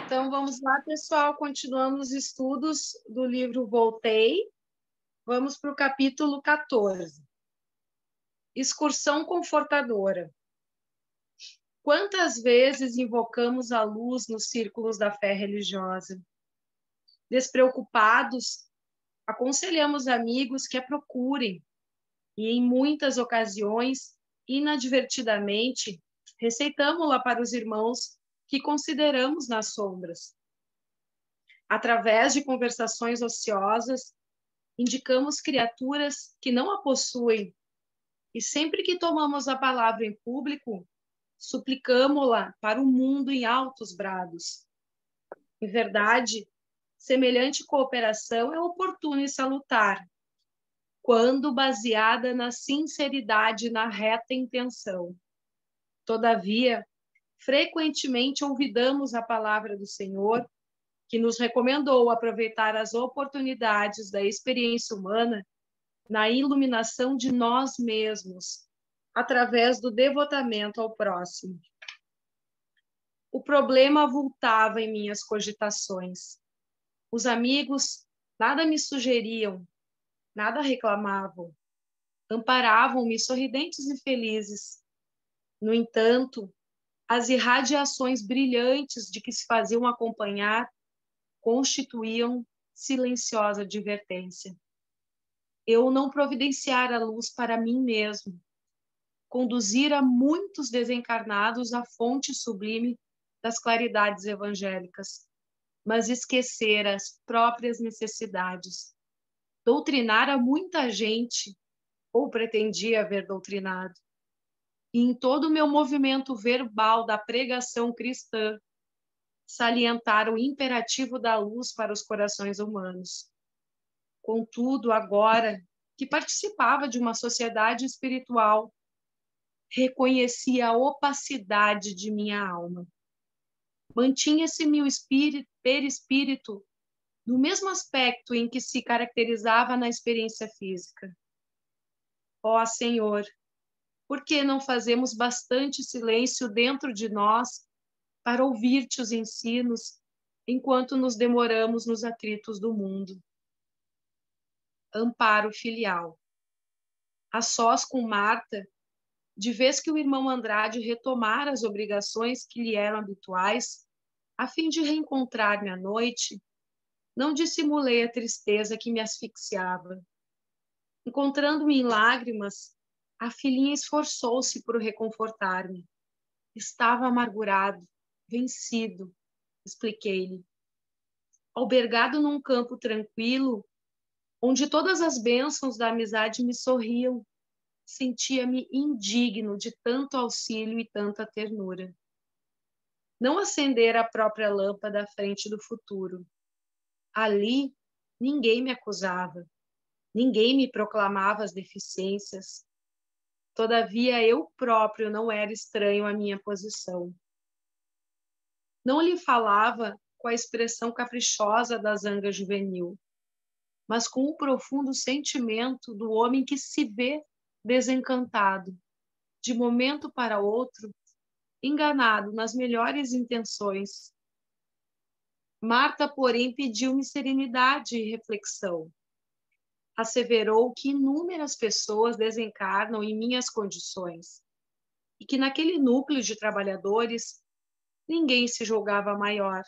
Então, vamos lá, pessoal. Continuamos os estudos do livro Voltei. Vamos para o capítulo 14. Excursão confortadora. Quantas vezes invocamos a luz nos círculos da fé religiosa? Despreocupados, aconselhamos amigos que a procurem e, em muitas ocasiões, inadvertidamente, receitamos-la para os irmãos que consideramos nas sombras. Através de conversações ociosas, indicamos criaturas que não a possuem e sempre que tomamos a palavra em público, suplicamo-la para o mundo em altos brados. Em verdade, semelhante cooperação é oportuna e salutar, quando baseada na sinceridade e na reta intenção. Todavia, frequentemente olvidamos a palavra do Senhor, que nos recomendou aproveitar as oportunidades da experiência humana na iluminação de nós mesmos, através do devotamento ao próximo. O problema avultava em minhas cogitações. Os amigos nada me sugeriam, nada reclamavam, amparavam-me sorridentes e felizes. No entanto, as irradiações brilhantes de que se faziam acompanhar constituíam silenciosa advertência. Eu não providenciara luz para mim mesmo, conduzira muitos desencarnados à fonte sublime das claridades evangélicas, mas esquecera as próprias necessidades. Doutrinara muita gente, ou pretendia haver doutrinado, e em todo o meu movimento verbal da pregação cristã, salientar o imperativo da luz para os corações humanos. Contudo, agora que participava de uma sociedade espiritual, reconhecia a opacidade de minha alma. Mantinha-se meu perispírito no mesmo aspecto em que se caracterizava na experiência física. Ó Senhor, por que não fazemos bastante silêncio dentro de nós para ouvir-te os ensinos, enquanto nos demoramos nos atritos do mundo? Amparo filial. A sós com Marta, de vez que o irmão Andrade retomara as obrigações que lhe eram habituais, a fim de reencontrar-me à noite, não dissimulei a tristeza que me asfixiava. Encontrando-me em lágrimas, a filhinha esforçou-se por reconfortar-me. Estava amargurado, vencido, expliquei-lhe. Albergado num campo tranquilo, onde todas as bênçãos da amizade me sorriam, sentia-me indigno de tanto auxílio e tanta ternura. Não acender a própria lâmpada à frente do futuro. Ali, ninguém me acusava, ninguém me proclamava as deficiências. Todavia, eu próprio não era estranho à minha posição. Não lhe falava com a expressão caprichosa da zanga juvenil, mas com o profundo sentimento do homem que se vê desencantado, de momento para outro, enganado nas melhores intenções. Marta, porém, pediu-me serenidade e reflexão. Asseverou que inúmeras pessoas desencarnam em minhas condições e que naquele núcleo de trabalhadores ninguém se julgava maior.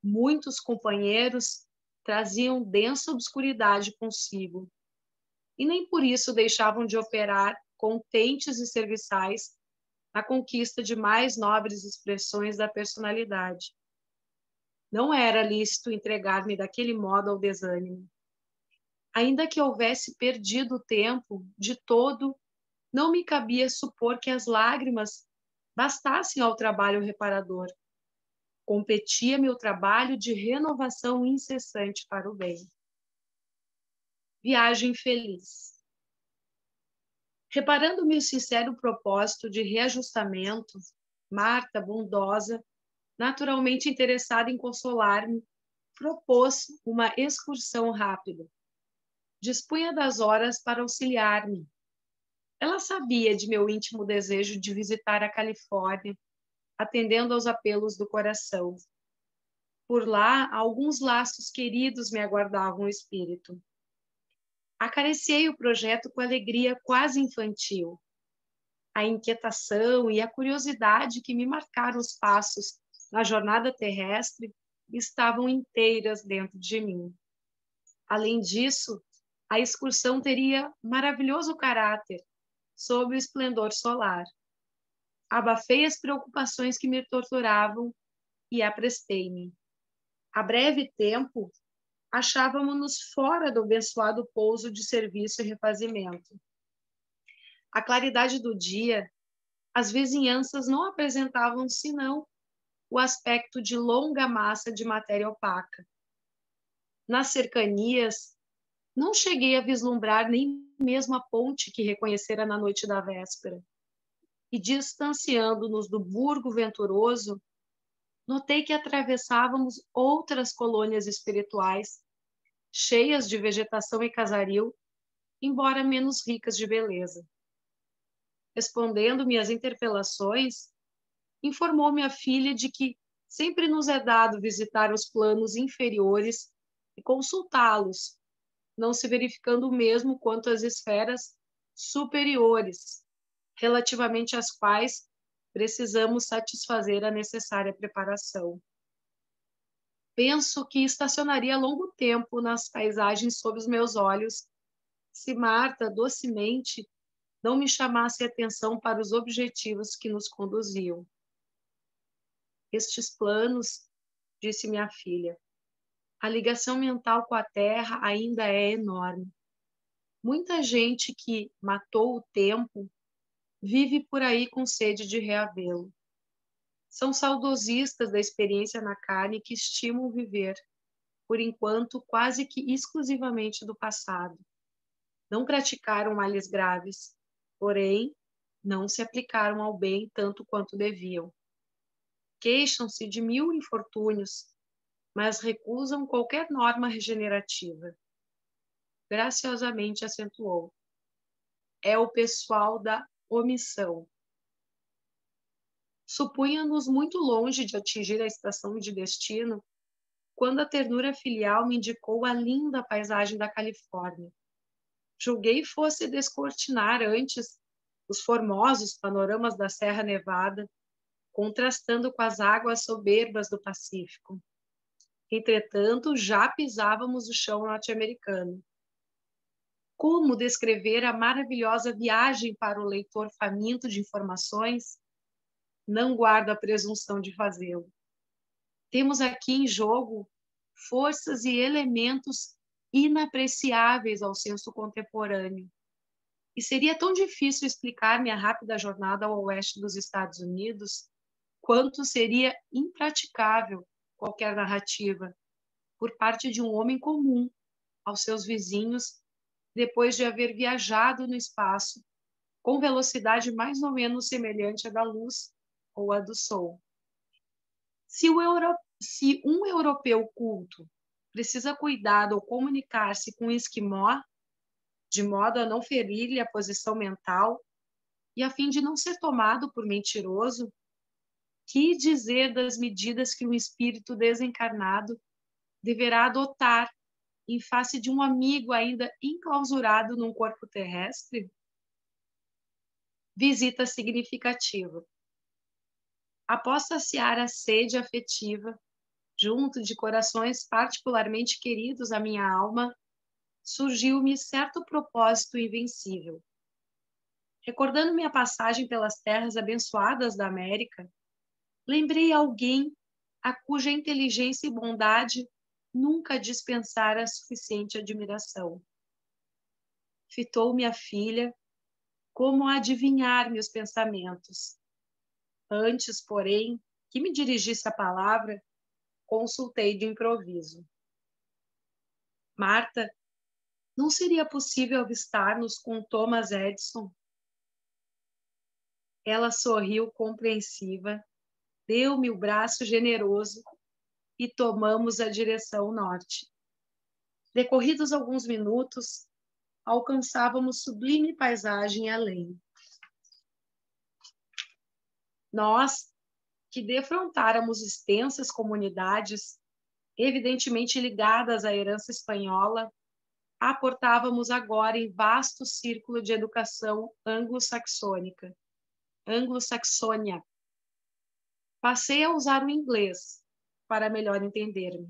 Muitos companheiros traziam densa obscuridade consigo e nem por isso deixavam de operar contentes e serviçais na conquista de mais nobres expressões da personalidade. Não era lícito entregar-me daquele modo ao desânimo. Ainda que houvesse perdido o tempo de todo, não me cabia supor que as lágrimas bastassem ao trabalho reparador. Competia-me o trabalho de renovação incessante para o bem. Viagem feliz. Reparando-me o sincero propósito de reajustamento, Marta, bondosa, naturalmente interessada em consolar-me, propôs uma excursão rápida. Dispunha das horas para auxiliar-me. Ela sabia de meu íntimo desejo de visitar a Califórnia, atendendo aos apelos do coração. Por lá, alguns laços queridos me aguardavam o espírito. Acariciei o projeto com alegria quase infantil. A inquietação e a curiosidade que me marcaram os passos na jornada terrestre estavam inteiras dentro de mim. Além disso, a excursão teria maravilhoso caráter sob o esplendor solar. Abafei as preocupações que me torturavam e aprestei-me. A breve tempo, achávamos-nos fora do abençoado pouso de serviço e refazimento. À claridade do dia, as vizinhanças não apresentavam senão o aspecto de longa massa de matéria opaca. Nas cercanias, não cheguei a vislumbrar nem mesmo a ponte que reconhecera na noite da véspera. E, distanciando-nos do burgo venturoso, notei que atravessávamos outras colônias espirituais, cheias de vegetação e casaril, embora menos ricas de beleza. Respondendo-me às interpelações, informou-me a filha de que sempre nos é dado visitar os planos inferiores e consultá-los, não se verificando o mesmo quanto às esferas superiores, relativamente às quais precisamos satisfazer a necessária preparação. Penso que estacionaria longo tempo nas paisagens sob os meus olhos, se Marta docemente não me chamasse a atenção para os objetivos que nos conduziam. Estes planos, disse minha filha, a ligação mental com a Terra ainda é enorme. Muita gente que matou o tempo vive por aí com sede de reavê-lo. São saudosistas da experiência na carne que estimam viver, por enquanto, quase que exclusivamente do passado. Não praticaram males graves, porém, não se aplicaram ao bem tanto quanto deviam. Queixam-se de 1000 infortúnios, mas recusam qualquer norma regenerativa. Graciosamente acentuou. É o pessoal da omissão. Supunha-nos muito longe de atingir a estação de destino, quando a ternura filial me indicou a linda paisagem da Califórnia. Julguei fosse descortinar antes os formosos panoramas da Serra Nevada, contrastando com as águas soberbas do Pacífico. Entretanto, já pisávamos o chão norte-americano. Como descrever a maravilhosa viagem para o leitor faminto de informações? Não guardo a presunção de fazê-lo. Temos aqui em jogo forças e elementos inapreciáveis ao senso contemporâneo. E seria tão difícil explicar minha rápida jornada ao oeste dos Estados Unidos, quanto seria impraticável qualquer narrativa por parte de um homem comum aos seus vizinhos, depois de haver viajado no espaço com velocidade mais ou menos semelhante à da luz ou à do sol. Se um europeu culto precisa cuidar ou comunicar-se com um esquimó, de modo a não ferir-lhe a posição mental e a fim de não ser tomado por mentiroso, que dizer das medidas que um espírito desencarnado deverá adotar em face de um amigo ainda enclausurado num corpo terrestre? Visita significativa. Após saciar a sede afetiva, junto de corações particularmente queridos à minha alma, surgiu-me certo propósito invencível. Recordando minha passagem pelas terras abençoadas da América, lembrei alguém a cuja inteligência e bondade nunca dispensara suficiente admiração. Fitou-me a filha, como a adivinhar meus pensamentos. Antes, porém, que me dirigisse a palavra, consultei de improviso. Marta, não seria possível avistar-nos com Thomas Edison? Ela sorriu compreensiva, deu-me o braço generoso e tomamos a direção norte. Decorridos alguns minutos, alcançávamos sublime paisagem além. Nós, que defrontáramos extensas comunidades, evidentemente ligadas à herança espanhola, aportávamos agora em vasto círculo de educação anglo-saxônica. Anglo-saxônia. Passei a usar o inglês para melhor entender-me.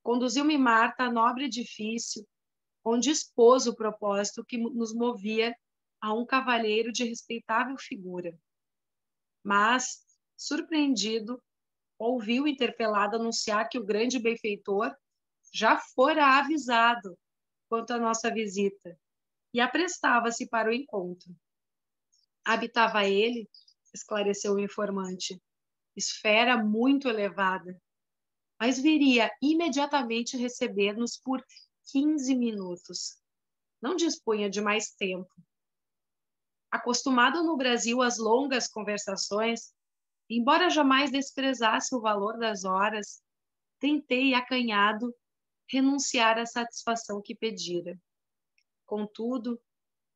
Conduziu-me Marta a nobre edifício, onde expôs o propósito que nos movia a um cavalheiro de respeitável figura. Mas, surpreendido, ouviu interpelado anunciar que o grande benfeitor já fora avisado quanto à nossa visita e aprestava-se para o encontro. Habitava ele, esclareceu o informante, esfera muito elevada, mas viria imediatamente receber-nos por 15 minutos. Não dispunha de mais tempo. Acostumado no Brasil às longas conversações, embora jamais desprezasse o valor das horas, tentei, acanhado, renunciar à satisfação que pedira. Contudo,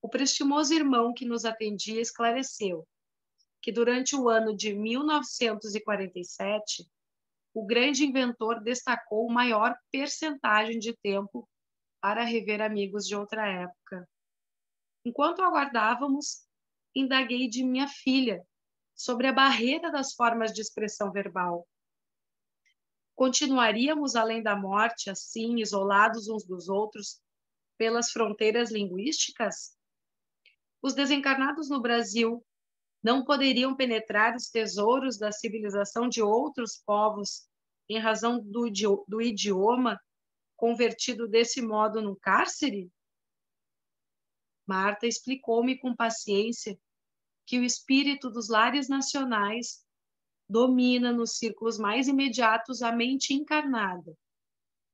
o prestimoso irmão que nos atendia esclareceu que durante o ano de 1947, o grande inventor destacou maior percentagem de tempo para rever amigos de outra época. Enquanto aguardávamos, indaguei de minha filha sobre a barreira das formas de expressão verbal. Continuaríamos além da morte, assim, isolados uns dos outros, pelas fronteiras linguísticas? Os desencarnados no Brasil não poderiam penetrar os tesouros da civilização de outros povos em razão do idioma convertido desse modo num cárcere? Marta explicou-me com paciência que o espírito dos lares nacionais domina nos círculos mais imediatos a mente encarnada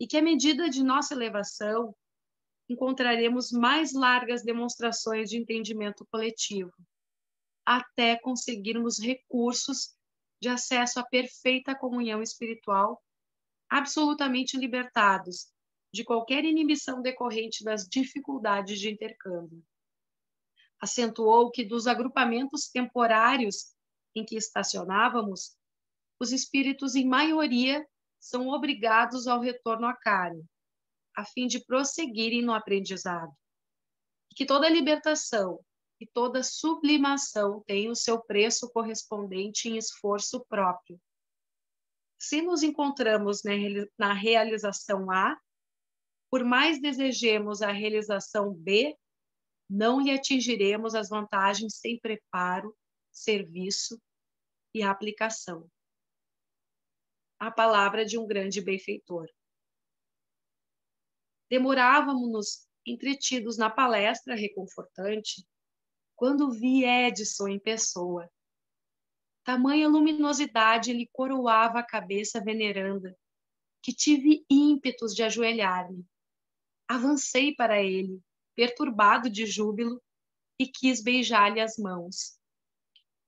e que, à medida de nossa elevação, encontraremos mais largas demonstrações de entendimento coletivo, até conseguirmos recursos de acesso à perfeita comunhão espiritual, absolutamente libertados de qualquer inibição decorrente das dificuldades de intercâmbio. Acentuou que dos agrupamentos temporários em que estacionávamos, os espíritos, em maioria, são obrigados ao retorno à carne, a fim de prosseguirem no aprendizado. E que toda libertação e toda sublimação tem o seu preço correspondente em esforço próprio. Se nos encontramos na realização A, por mais desejemos a realização B, não lhe atingiremos as vantagens sem preparo, serviço e aplicação. A palavra de um grande benfeitor. Demorávamos-nos entretidos na palestra reconfortante quando vi Edson em pessoa. Tamanha luminosidade lhe coroava a cabeça veneranda, que tive ímpetos de ajoelhar-me. Avancei para ele, perturbado de júbilo, e quis beijar-lhe as mãos.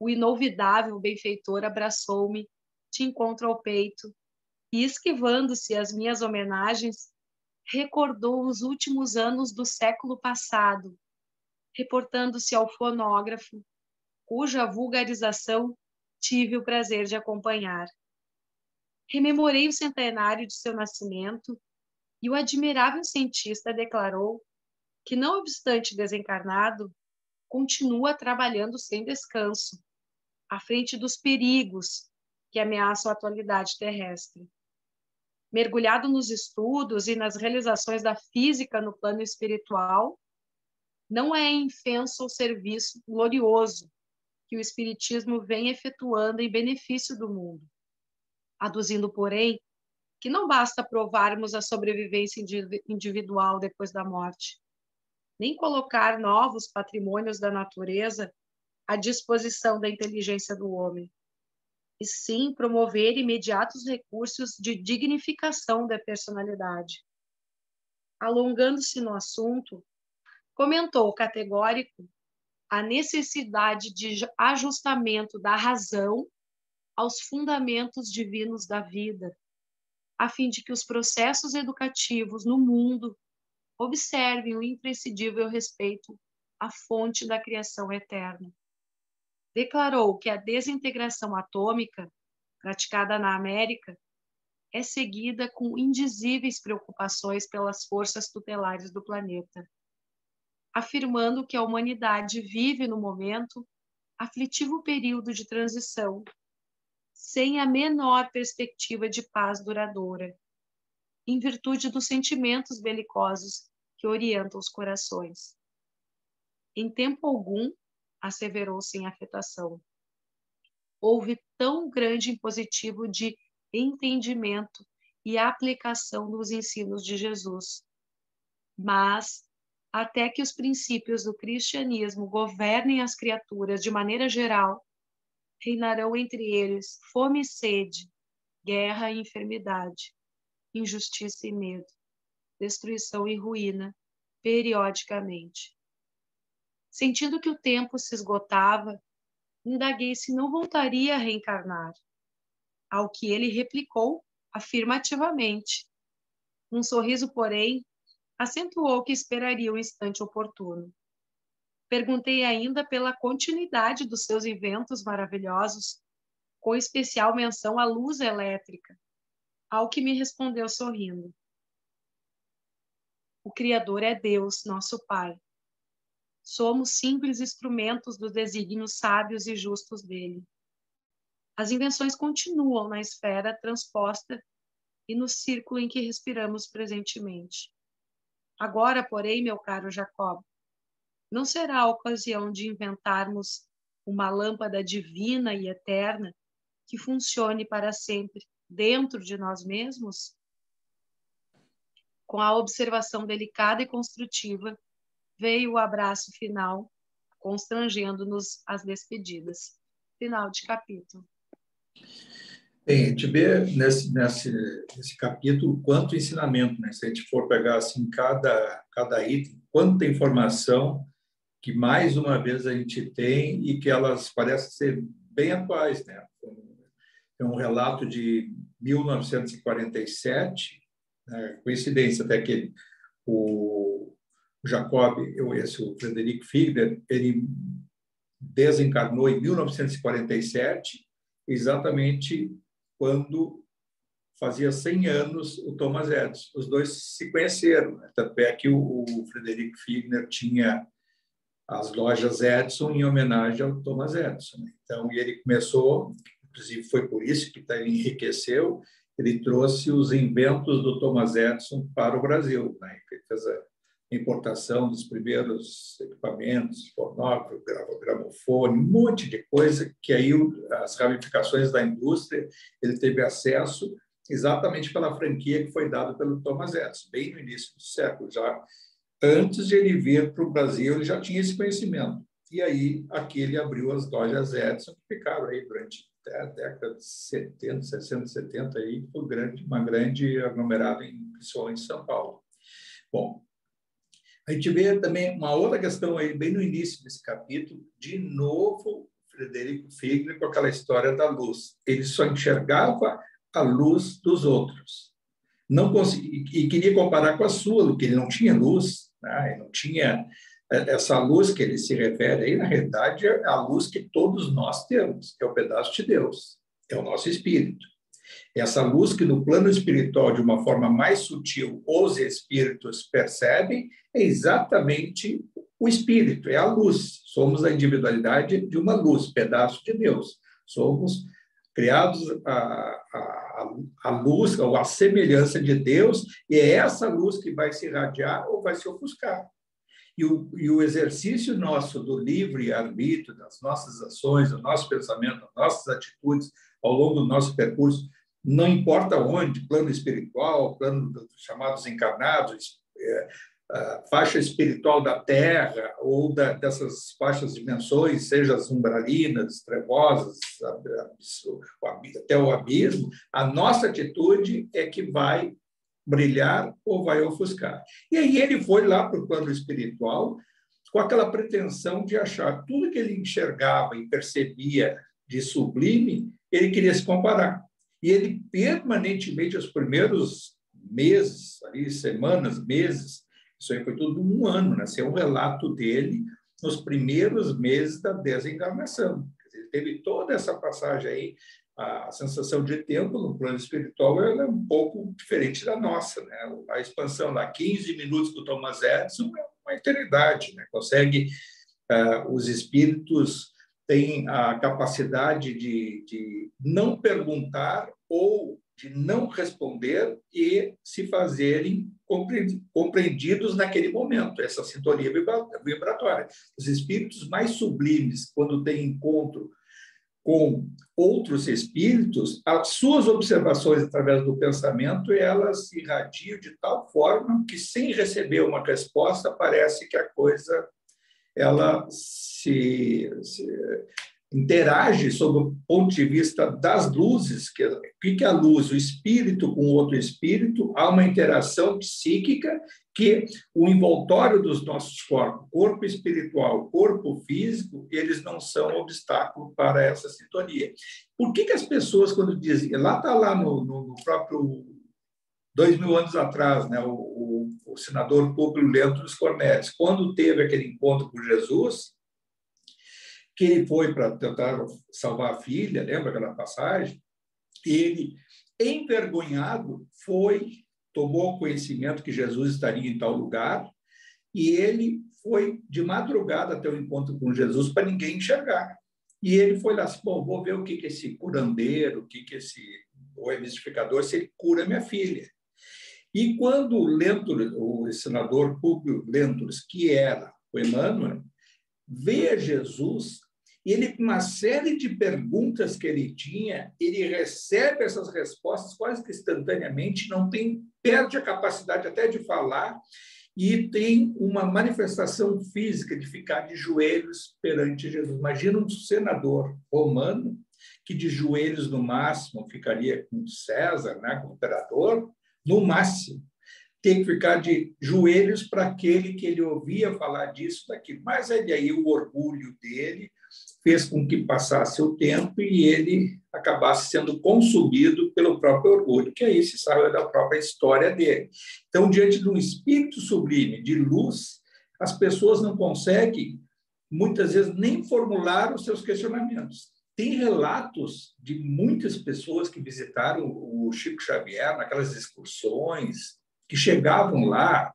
O inolvidável benfeitor abraçou-me de encontro ao peito e, esquivando-se às minhas homenagens, recordou os últimos anos do século passado, reportando-se ao fonógrafo, cuja vulgarização tive o prazer de acompanhar. Rememorei o centenário de seu nascimento e o admirável cientista declarou que, não obstante desencarnado, continua trabalhando sem descanso, à frente dos perigos que ameaçam a atualidade terrestre. Mergulhado nos estudos e nas realizações da física no plano espiritual, não é infenso o serviço glorioso que o Espiritismo vem efetuando em benefício do mundo, aduzindo, porém, que não basta provarmos a sobrevivência individual depois da morte, nem colocar novos patrimônios da natureza à disposição da inteligência do homem, e sim promover imediatos recursos de dignificação da personalidade. Alongando-se no assunto, comentou categórico a necessidade de ajustamento da razão aos fundamentos divinos da vida, a fim de que os processos educativos no mundo observem o imprescindível respeito à fonte da criação eterna. Declarou que a desintegração atômica, praticada na América, é seguida com indizíveis preocupações pelas forças tutelares do planeta, afirmando que a humanidade vive no momento aflitivo período de transição, sem a menor perspectiva de paz duradoura, em virtude dos sentimentos belicosos que orientam os corações. Em tempo algum, asseverou sem afetação, houve tão grande impositivo de entendimento e aplicação dos ensinos de Jesus. Mas, até que os princípios do cristianismo governem as criaturas de maneira geral, reinarão entre eles fome e sede, guerra e enfermidade, injustiça e medo, destruição e ruína, periodicamente. Sentindo que o tempo se esgotava, indaguei se não voltaria a reencarnar, ao que ele replicou afirmativamente. Um sorriso, porém, acentuou que esperaria o instante oportuno. Perguntei ainda pela continuidade dos seus inventos maravilhosos, com especial menção à luz elétrica, ao que me respondeu sorrindo: o Criador é Deus, nosso Pai. Somos simples instrumentos dos desígnios sábios e justos dele. As invenções continuam na esfera transposta e no círculo em que respiramos presentemente. Agora, porém, meu caro Jacob, não será a ocasião de inventarmos uma lâmpada divina e eterna que funcione para sempre dentro de nós mesmos? Com a observação delicada e construtiva, veio o abraço final, constrangendo-nos às despedidas. Final de capítulo. Bem, a gente vê nesse capítulo quanto ensinamento, né? Se a gente for pegar assim, cada item, quanta informação que mais uma vez a gente tem e que elas parecem ser bem atuais, né? É um relato de 1947, né? Coincidência até que o Jacob, o Frederic Figner, ele desencarnou em 1947, exatamente quando fazia 100 anos o Thomas Edison. Os dois se conheceram, né? Tanto é que o Frederic Figner tinha as lojas Edison em homenagem ao Thomas Edison, né? Então, ele começou, inclusive foi por isso que ele enriqueceu, ele trouxe os inventos do Thomas Edison para o Brasil, né? Ele fez a importação dos primeiros equipamentos, fonógrafo, gramofone, um monte de coisa que aí as ramificações da indústria ele teve acesso exatamente pela franquia que foi dada pelo Thomas Edison, bem no início do século. Já antes de ele vir para o Brasil, ele já tinha esse conhecimento. E aí, aqui ele abriu as lojas Edison, que ficaram aí durante a década de 70, 60, 70, aí, uma grande aglomerado, principalmente em São Paulo. Bom, a gente vê também uma outra questão aí, bem no início desse capítulo, de novo, Frederico Figner com aquela história da luz. Ele só enxergava a luz dos outros. Não conseguia, e queria comparar com a sua, porque ele não tinha luz, né? Ele não tinha essa luz que ele se refere aí, na realidade, é a luz que todos nós temos, que é o pedaço de Deus, é o nosso espírito. Essa luz que no plano espiritual, de uma forma mais sutil, os espíritos percebem, é exatamente o espírito, é a luz. Somos a individualidade de uma luz, pedaço de Deus. Somos criados a luz, ou a semelhança de Deus, e é essa luz que vai se irradiar ou vai se ofuscar. E o exercício nosso do livre-arbítrio, das nossas ações, do nosso pensamento, das nossas atitudes ao longo do nosso percurso, não importa onde, plano espiritual, plano dos chamados encarnados, faixa espiritual da Terra, ou dessas faixas de dimensões, seja as umbralinas, trevosas, até o abismo, a nossa atitude é que vai brilhar ou vai ofuscar. E aí ele foi lá para o plano espiritual com aquela pretensão de achar tudo que ele enxergava e percebia de sublime, ele queria se comparar. E ele permanentemente, os primeiros meses, ali, semanas, meses, isso aí foi tudo um ano, né? Esse é um relato dele nos primeiros meses da desencarnação. Ele teve toda essa passagem aí, A sensação de tempo no plano espiritual ela é um pouco diferente da nossa, né? A expansão lá, 15 minutos do Thomas Edison é uma eternidade, né? Os espíritos têm a capacidade de não perguntar ou de não responder e se fazerem compreendidos naquele momento, essa sintonia vibratória. Os espíritos mais sublimes, quando têm encontro com outros espíritos, as suas observações através do pensamento, elas se irradiam de tal forma que, sem receber uma resposta, parece que a coisa ela se interage sob o ponto de vista das luzes. O que é a luz? O espírito com outro espírito, há uma interação psíquica que o envoltório dos nossos corpos, corpo espiritual, corpo físico, eles não são obstáculo para essa sintonia. Por que as pessoas, quando dizem... Lá está lá no próprio... 2000 anos atrás, né, o senador Públio Lentulus Cornelius, quando teve aquele encontro com Jesus, que ele foi para tentar salvar a filha, lembra aquela passagem? Ele, envergonhado, tomou conhecimento que Jesus estaria em tal lugar, e ele foi de madrugada até o encontro com Jesus para ninguém enxergar. E ele foi lá assim, bom, vou ver o que esse curandeiro, o mistificador, se ele cura minha filha. E quando o senador Públio Lentulus, que era o Emmanuel, vê Jesus, ele, com uma série de perguntas que ele tinha, ele recebe essas respostas quase que instantaneamente, perde a capacidade até de falar, e tem uma manifestação física de ficar de joelhos perante Jesus. Imagina um senador romano que de joelhos no máximo ficaria com César, né, com o imperador, no máximo. Tem que ficar de joelhos para aquele que ele ouvia falar disso, daquilo. Mas aí o orgulho dele fez com que passasse o tempo e ele acabasse sendo consumido pelo próprio orgulho, que aí se sabe da própria história dele. Então, diante de um espírito sublime, de luz, as pessoas não conseguem, muitas vezes, nem formular os seus questionamentos. Tem relatos de muitas pessoas que visitaram o Chico Xavier naquelas excursões, que chegavam lá,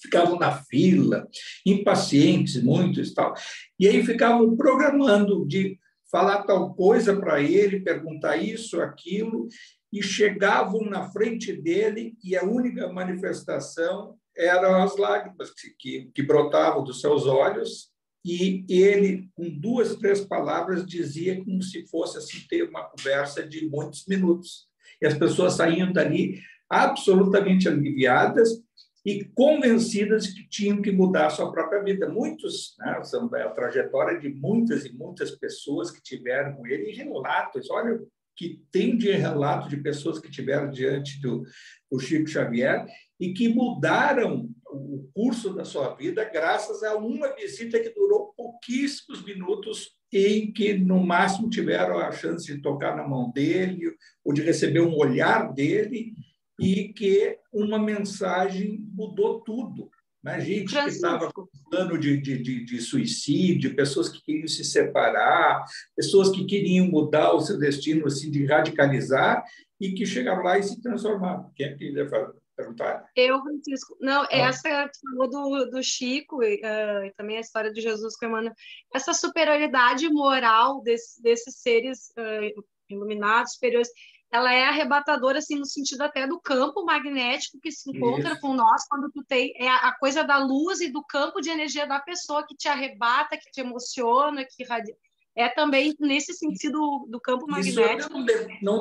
ficavam na fila, impacientes, muitos, tal, e aí ficavam programando de falar tal coisa para ele, perguntar isso, aquilo, e chegavam na frente dele e a única manifestação eram as lágrimas que brotavam dos seus olhos, e ele, com 2, 3 palavras, dizia como se fosse assim, ter uma conversa de muitos minutos. E as pessoas saíam dali absolutamente aliviadas e convencidas que tinham que mudar a sua própria vida. Muitos, né, são a trajetória de muitas e muitas pessoas que tiveram com ele, e relatos, olha, que tem de relato de pessoas que tiveram diante do Chico Xavier e que mudaram o curso da sua vida graças a uma visita que durou pouquíssimos minutos, em que, no máximo, tiveram a chance de tocar na mão dele ou de receber um olhar dele, e que uma mensagem mudou tudo. Né? Gente que estava com plano de suicídio, pessoas que queriam se separar, pessoas que queriam mudar o seu destino, assim, de radicalizar, e que chegaram lá e se transformaram. Quem é que ia perguntar? Francisco. Não, essa que falou do Chico, e também a história de Jesus com Emmanuel, essa superioridade moral desses seres iluminados, superiores, ela é arrebatadora, assim, no sentido até do campo magnético que se encontra com nós, quando tu tem a coisa da luz e do campo de energia da pessoa que te arrebata, que te emociona, que é também nesse sentido do campo magnético. Não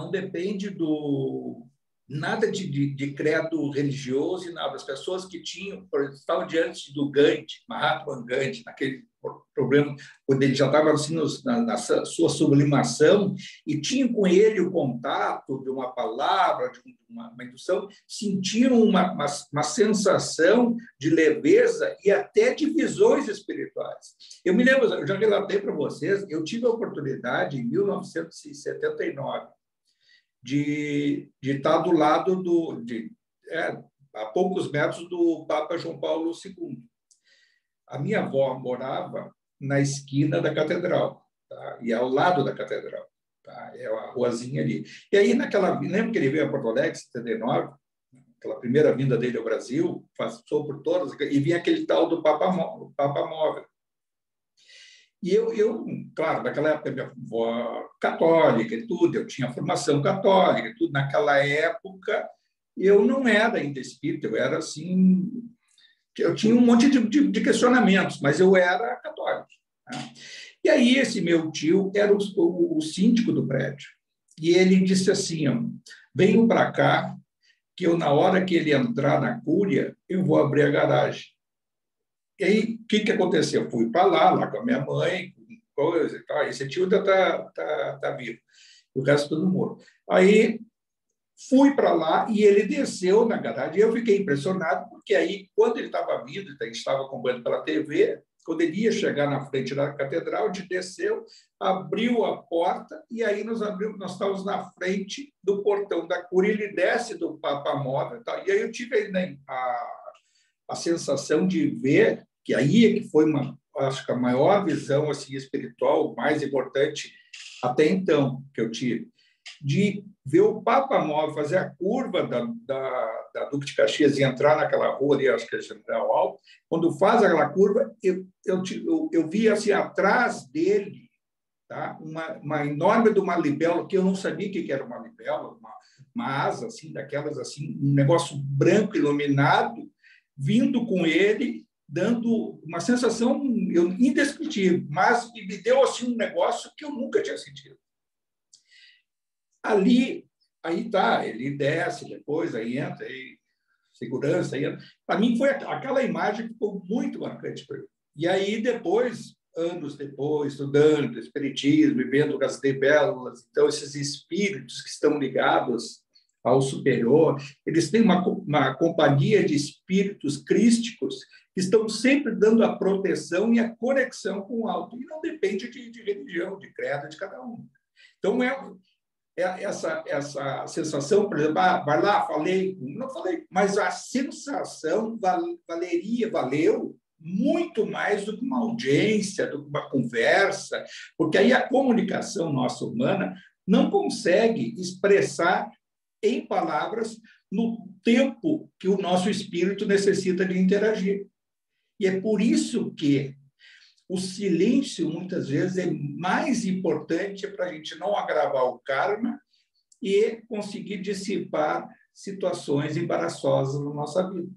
depende do nada de credo religioso e nada. As pessoas que estavam diante do Gandhi, Mahatma Gandhi, naquele problema, quando ele já estava assim, na sua sublimação, e tinham com ele o contato de uma palavra, de uma indução, sentiram uma sensação de leveza e até de visões espirituais. Eu me lembro, eu já relatei para vocês, eu tive a oportunidade, em 1979, de estar do lado a poucos metros do Papa João Paulo II. A minha avó morava na esquina da catedral, tá? E ao lado da catedral. tá? É a ruazinha ali. E aí, lembra que ele veio a Porto Alegre, em 79, aquela primeira vinda dele ao Brasil, passou por todas, e vinha aquele tal do Papa Móvel. E claro, naquela época, minha avó católica e tudo, eu tinha formação católica e tudo. Naquela época, eu não era ainda espírita, eu era assim. Eu tinha um monte de questionamentos, mas eu era católico. Né? E aí, esse meu tio era o síndico do prédio. E ele disse assim: venham para cá, que eu, na hora que ele entrar na Cúria, eu vou abrir a garagem. E aí, o que aconteceu? Eu fui para lá com a minha mãe, coisa e tal. Esse tio ainda tá vivo, o resto todo morto. Aí fui para lá e ele desceu na garagem. E eu fiquei impressionado, porque aí, quando ele estava vindo, a gente estava acompanhando pela TV, quando ele ia chegar na frente da catedral, a gente desceu, abriu a porta, e aí nós estávamos na frente do portão da Cúria. Ele desce do Papa Móvel e tal. E aí eu tive a sensação de ver que aí é que foi acho que a maior visão assim espiritual, mais importante até então que eu tive, de ver o Papa Móvel fazer a curva da Duque de Caxias e entrar naquela rua ali, acho que é General Alto. Quando faz aquela curva, eu vi assim atrás dele, tá? uma enorme de uma libélula, que eu não sabia o que era uma libélula, uma asa assim, daquelas assim, um negócio branco iluminado, vindo com ele, dando uma sensação indescritível, mas me deu assim um negócio que eu nunca tinha sentido. Ali, aí tá, ele desce depois, aí entra, aí segurança, aí entra. Para mim foi aquela imagem que ficou muito marcante para mim. E aí depois, anos depois, estudando espiritismo, vivendo as libélulas, então esses espíritos que estão ligados ao superior, eles têm uma companhia de espíritos crísticos que estão sempre dando a proteção e a conexão com o alto, e não depende de religião, de credo de cada um. Então, essa sensação, por exemplo, vai lá, não falei, mas a sensação valeu muito mais do que uma audiência, do que uma conversa, porque aí a comunicação nossa humana não consegue expressar em palavras no tempo que o nosso espírito necessita de interagir. E é por isso que o silêncio, muitas vezes, é mais importante para a gente não agravar o karma e conseguir dissipar situações embaraçosas na nossa vida.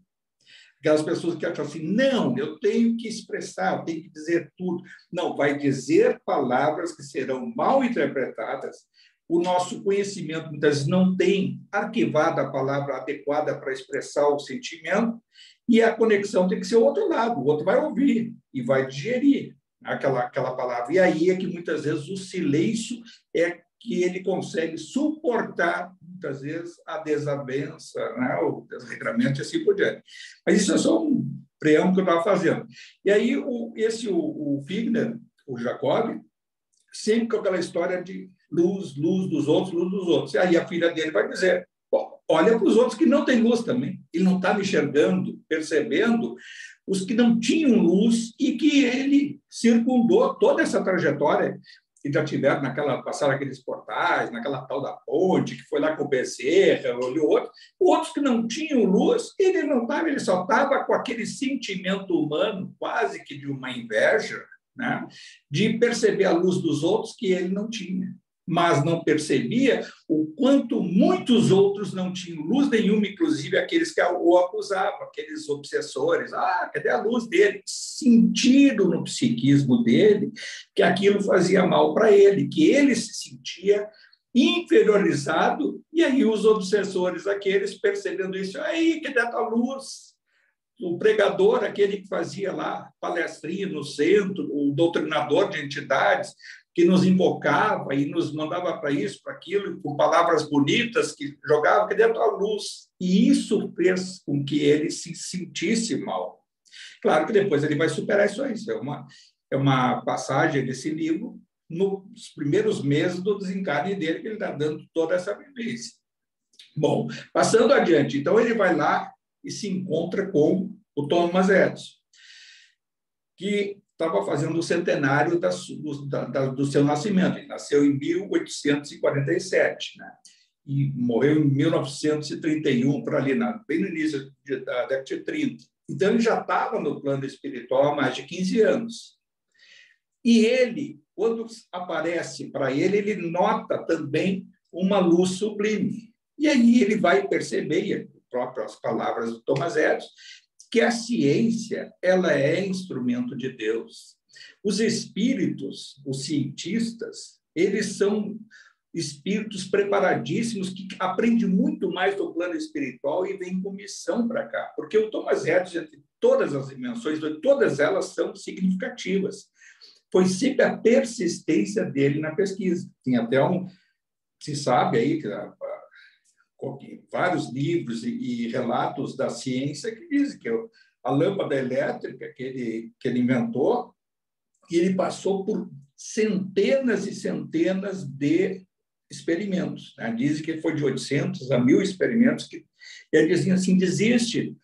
Aquelas pessoas que acham assim, não, eu tenho que expressar, eu tenho que dizer tudo. Não, vai dizer palavras que serão mal interpretadas. O nosso conhecimento, muitas vezes, não tem arquivado a palavra adequada para expressar o sentimento, e a conexão tem que ser o outro lado, o outro vai ouvir e vai digerir aquela palavra. E aí é que, muitas vezes, o silêncio é que ele consegue suportar, muitas vezes, a desavença, né? O desregramento e assim por diante. Mas isso é só um preâmbulo que eu estava fazendo. E aí, o Figner, o Jacob, sempre com aquela história de luz dos outros. E aí a filha dele vai dizer, olha para os outros que não têm luz também. Ele não está me enxergando, percebendo os que não tinham luz e que ele circundou toda essa trajetória que já tiveram passaram aqueles portais, naquela tal da ponte, que foi lá com o Bezerra, olhou outros que não tinham luz, ele não estava, ele só estava com aquele sentimento humano, quase que de uma inveja, né? De perceber a luz dos outros que ele não tinha, mas não percebia o quanto muitos outros não tinham luz nenhuma, inclusive aqueles que o acusavam, aqueles obsessores. Cadê a luz dele? Sentiram no psiquismo dele que aquilo fazia mal para ele, que ele se sentia inferiorizado, e aí os obsessores, aqueles percebendo isso, aí, cadê a tua luz? O pregador, aquele que fazia lá palestrinha no centro, o doutrinador de entidades, que nos invocava e nos mandava para isso, para aquilo, com palavras bonitas, que jogava aqui dentro da luz. E isso fez com que ele se sentisse mal. Claro que depois ele vai superar isso aí. Isso é uma passagem desse livro nos primeiros meses do desencarne dele, que ele está dando toda essa vivência. Bom, passando adiante. Então, ele vai lá e se encontra com o Thomas Edison, que estava fazendo o centenário do seu nascimento. Ele nasceu em 1847, né? E morreu em 1931, por ali, bem no início da década de 30. Então, ele já estava no plano espiritual há mais de 15 anos. E ele, quando aparece para ele, ele nota também uma luz sublime. E aí ele vai perceber, próprias palavras do Thomas Edison, que a ciência ela é instrumento de Deus. Os espíritos, os cientistas, eles são espíritos preparadíssimos que aprendem muito mais do plano espiritual e vêm com missão para cá. Porque o Thomas Edison, entre todas as dimensões, todas elas são significativas. Foi sempre a persistência dele na pesquisa. Tem até se sabe aí, vários livros e relatos da ciência que dizem que a lâmpada elétrica que ele inventou, e ele passou por centenas e centenas de experimentos, né? Dizem que foi de 800 a 1.000 experimentos, que ele dizia assim, desiste,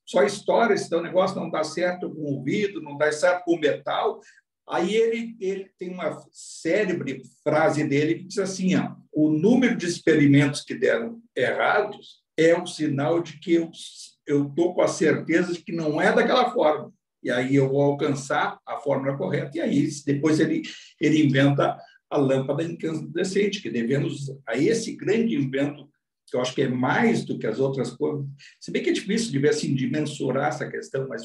só história, se o negócio não dá certo com o vidro, não dá certo com o metal. Aí ele tem uma célebre frase dele que diz assim, ó, o número de experimentos que deram errados é um sinal de que eu estou com a certeza de que não é daquela forma. E aí eu vou alcançar a fórmula correta. E aí depois ele inventa a lâmpada incandescente, que devemos a esse grande invento, que eu acho que é mais do que as outras coisas. Se bem que é difícil de mensurar essa questão, mas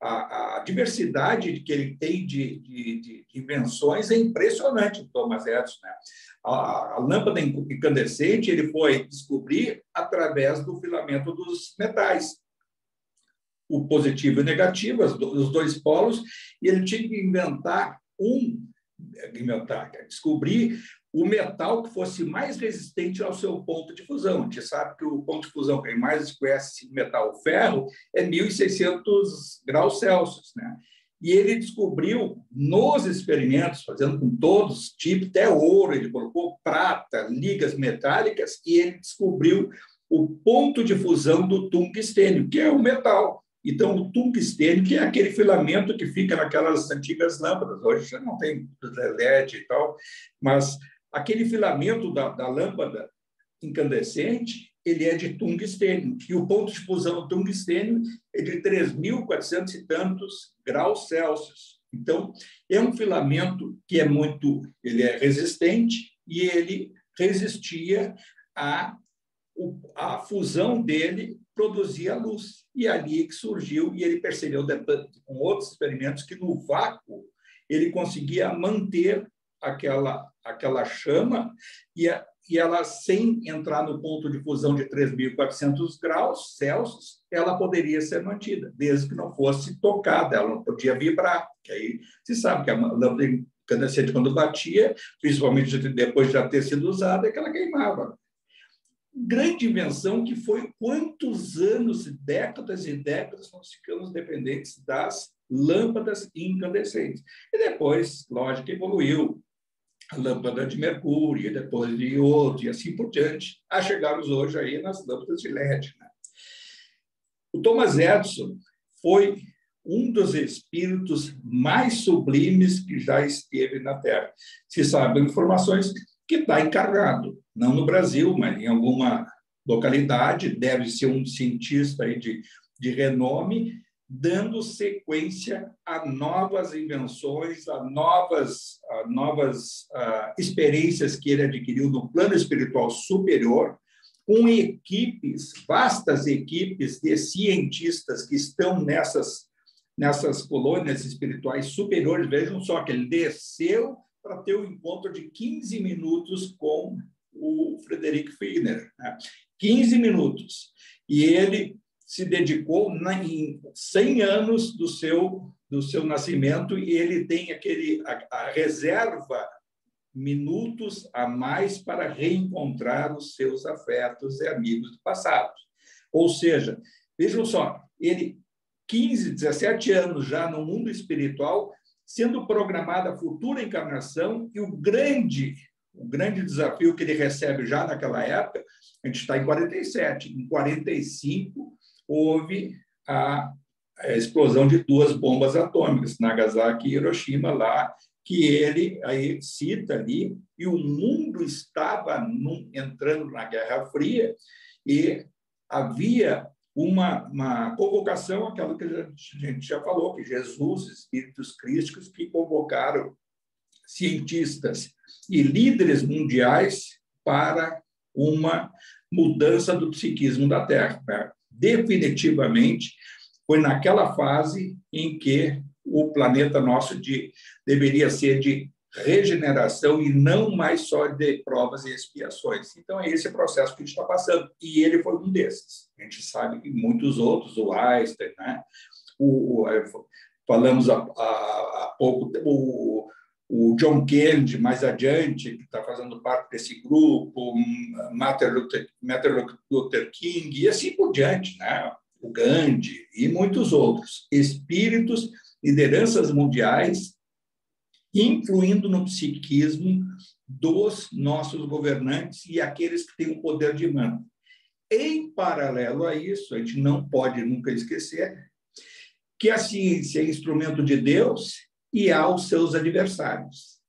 a diversidade que ele tem de invenções é impressionante, o Thomas Edison, né? A lâmpada incandescente ele foi descobrir através do filamento dos metais, o positivo e o negativo, os dois polos, e ele tinha que descobrir o metal que fosse mais resistente ao seu ponto de fusão. A gente sabe que o ponto de fusão que mais conhece metal, o ferro, é 1.600 graus Celsius, né? E ele descobriu nos experimentos, fazendo com todos os tipos, até ouro, ele colocou prata, ligas metálicas, e ele descobriu o ponto de fusão do tungstênio, que é o metal. Então, o tungstênio, que é aquele filamento que fica naquelas antigas lâmpadas, hoje já não tem LED e tal, mas aquele filamento da lâmpada incandescente, ele é de tungstênio, e o ponto de fusão do tungstênio é de 3.400 e tantos graus Celsius. Então, é um filamento que ele é resistente e ele resistia à fusão dele produzia luz. E ali que surgiu, e ele percebeu com outros experimentos que no vácuo ele conseguia manter aquela chama e ela, sem entrar no ponto de fusão de 3.400 graus Celsius, ela poderia ser mantida, desde que não fosse tocada, ela não podia vibrar, que aí se sabe que a lâmpada incandescente, quando batia, principalmente depois de já ter sido usada, é que ela queimava. Grande invenção que foi quantos anos, décadas e décadas, nós ficamos dependentes das lâmpadas incandescentes. E depois, lógico, evoluiu a lâmpada de mercúrio, depois de iodo, e assim por diante, a chegarmos hoje aí nas lâmpadas de LED, né? O Thomas Edison foi um dos espíritos mais sublimes que já esteve na Terra. Se sabem informações que está encarnado, não no Brasil, mas em alguma localidade, deve ser um cientista aí de renome, dando sequência a novas invenções, a novas experiências que ele adquiriu no plano espiritual superior, com equipes, vastas equipes de cientistas que estão nessas colônias espirituais superiores. Vejam só que ele desceu para ter um encontro de 15 minutos com o Frederick Figner, né? 15 minutos. E ele se dedicou em 100 anos do seu nascimento, e ele tem a reserva minutos a mais para reencontrar os seus afetos e amigos do passado. Ou seja, vejam só, ele 15, 17 anos já no mundo espiritual, sendo programada a futura encarnação, e o grande desafio que ele recebe já naquela época, a gente está em 47, em 45 houve a explosão de 2 bombas atômicas, Nagasaki e Hiroshima, lá, que ele aí cita ali, e o mundo estava entrando na Guerra Fria, e havia uma convocação, aquela que a gente já falou, que Jesus, espíritos crísticos, que convocaram cientistas e líderes mundiais para uma mudança do psiquismo da Terra. Definitivamente, foi naquela fase em que o planeta nosso deveria ser de regeneração e não mais só de provas e expiações. Então, é esse processo que a gente está passando. E ele foi um desses. A gente sabe que muitos outros, o Einstein, né? Falamos há pouco, o John Kennedy, mais adiante, que está fazendo parte desse grupo, Martin Luther King, e assim por diante, né? O Gandhi e muitos outros. Espíritos, lideranças mundiais, influindo no psiquismo dos nossos governantes e aqueles que têm o poder de mando. Em paralelo a isso, a gente não pode nunca esquecer que a ciência é instrumento de Deus e há os seus adversários.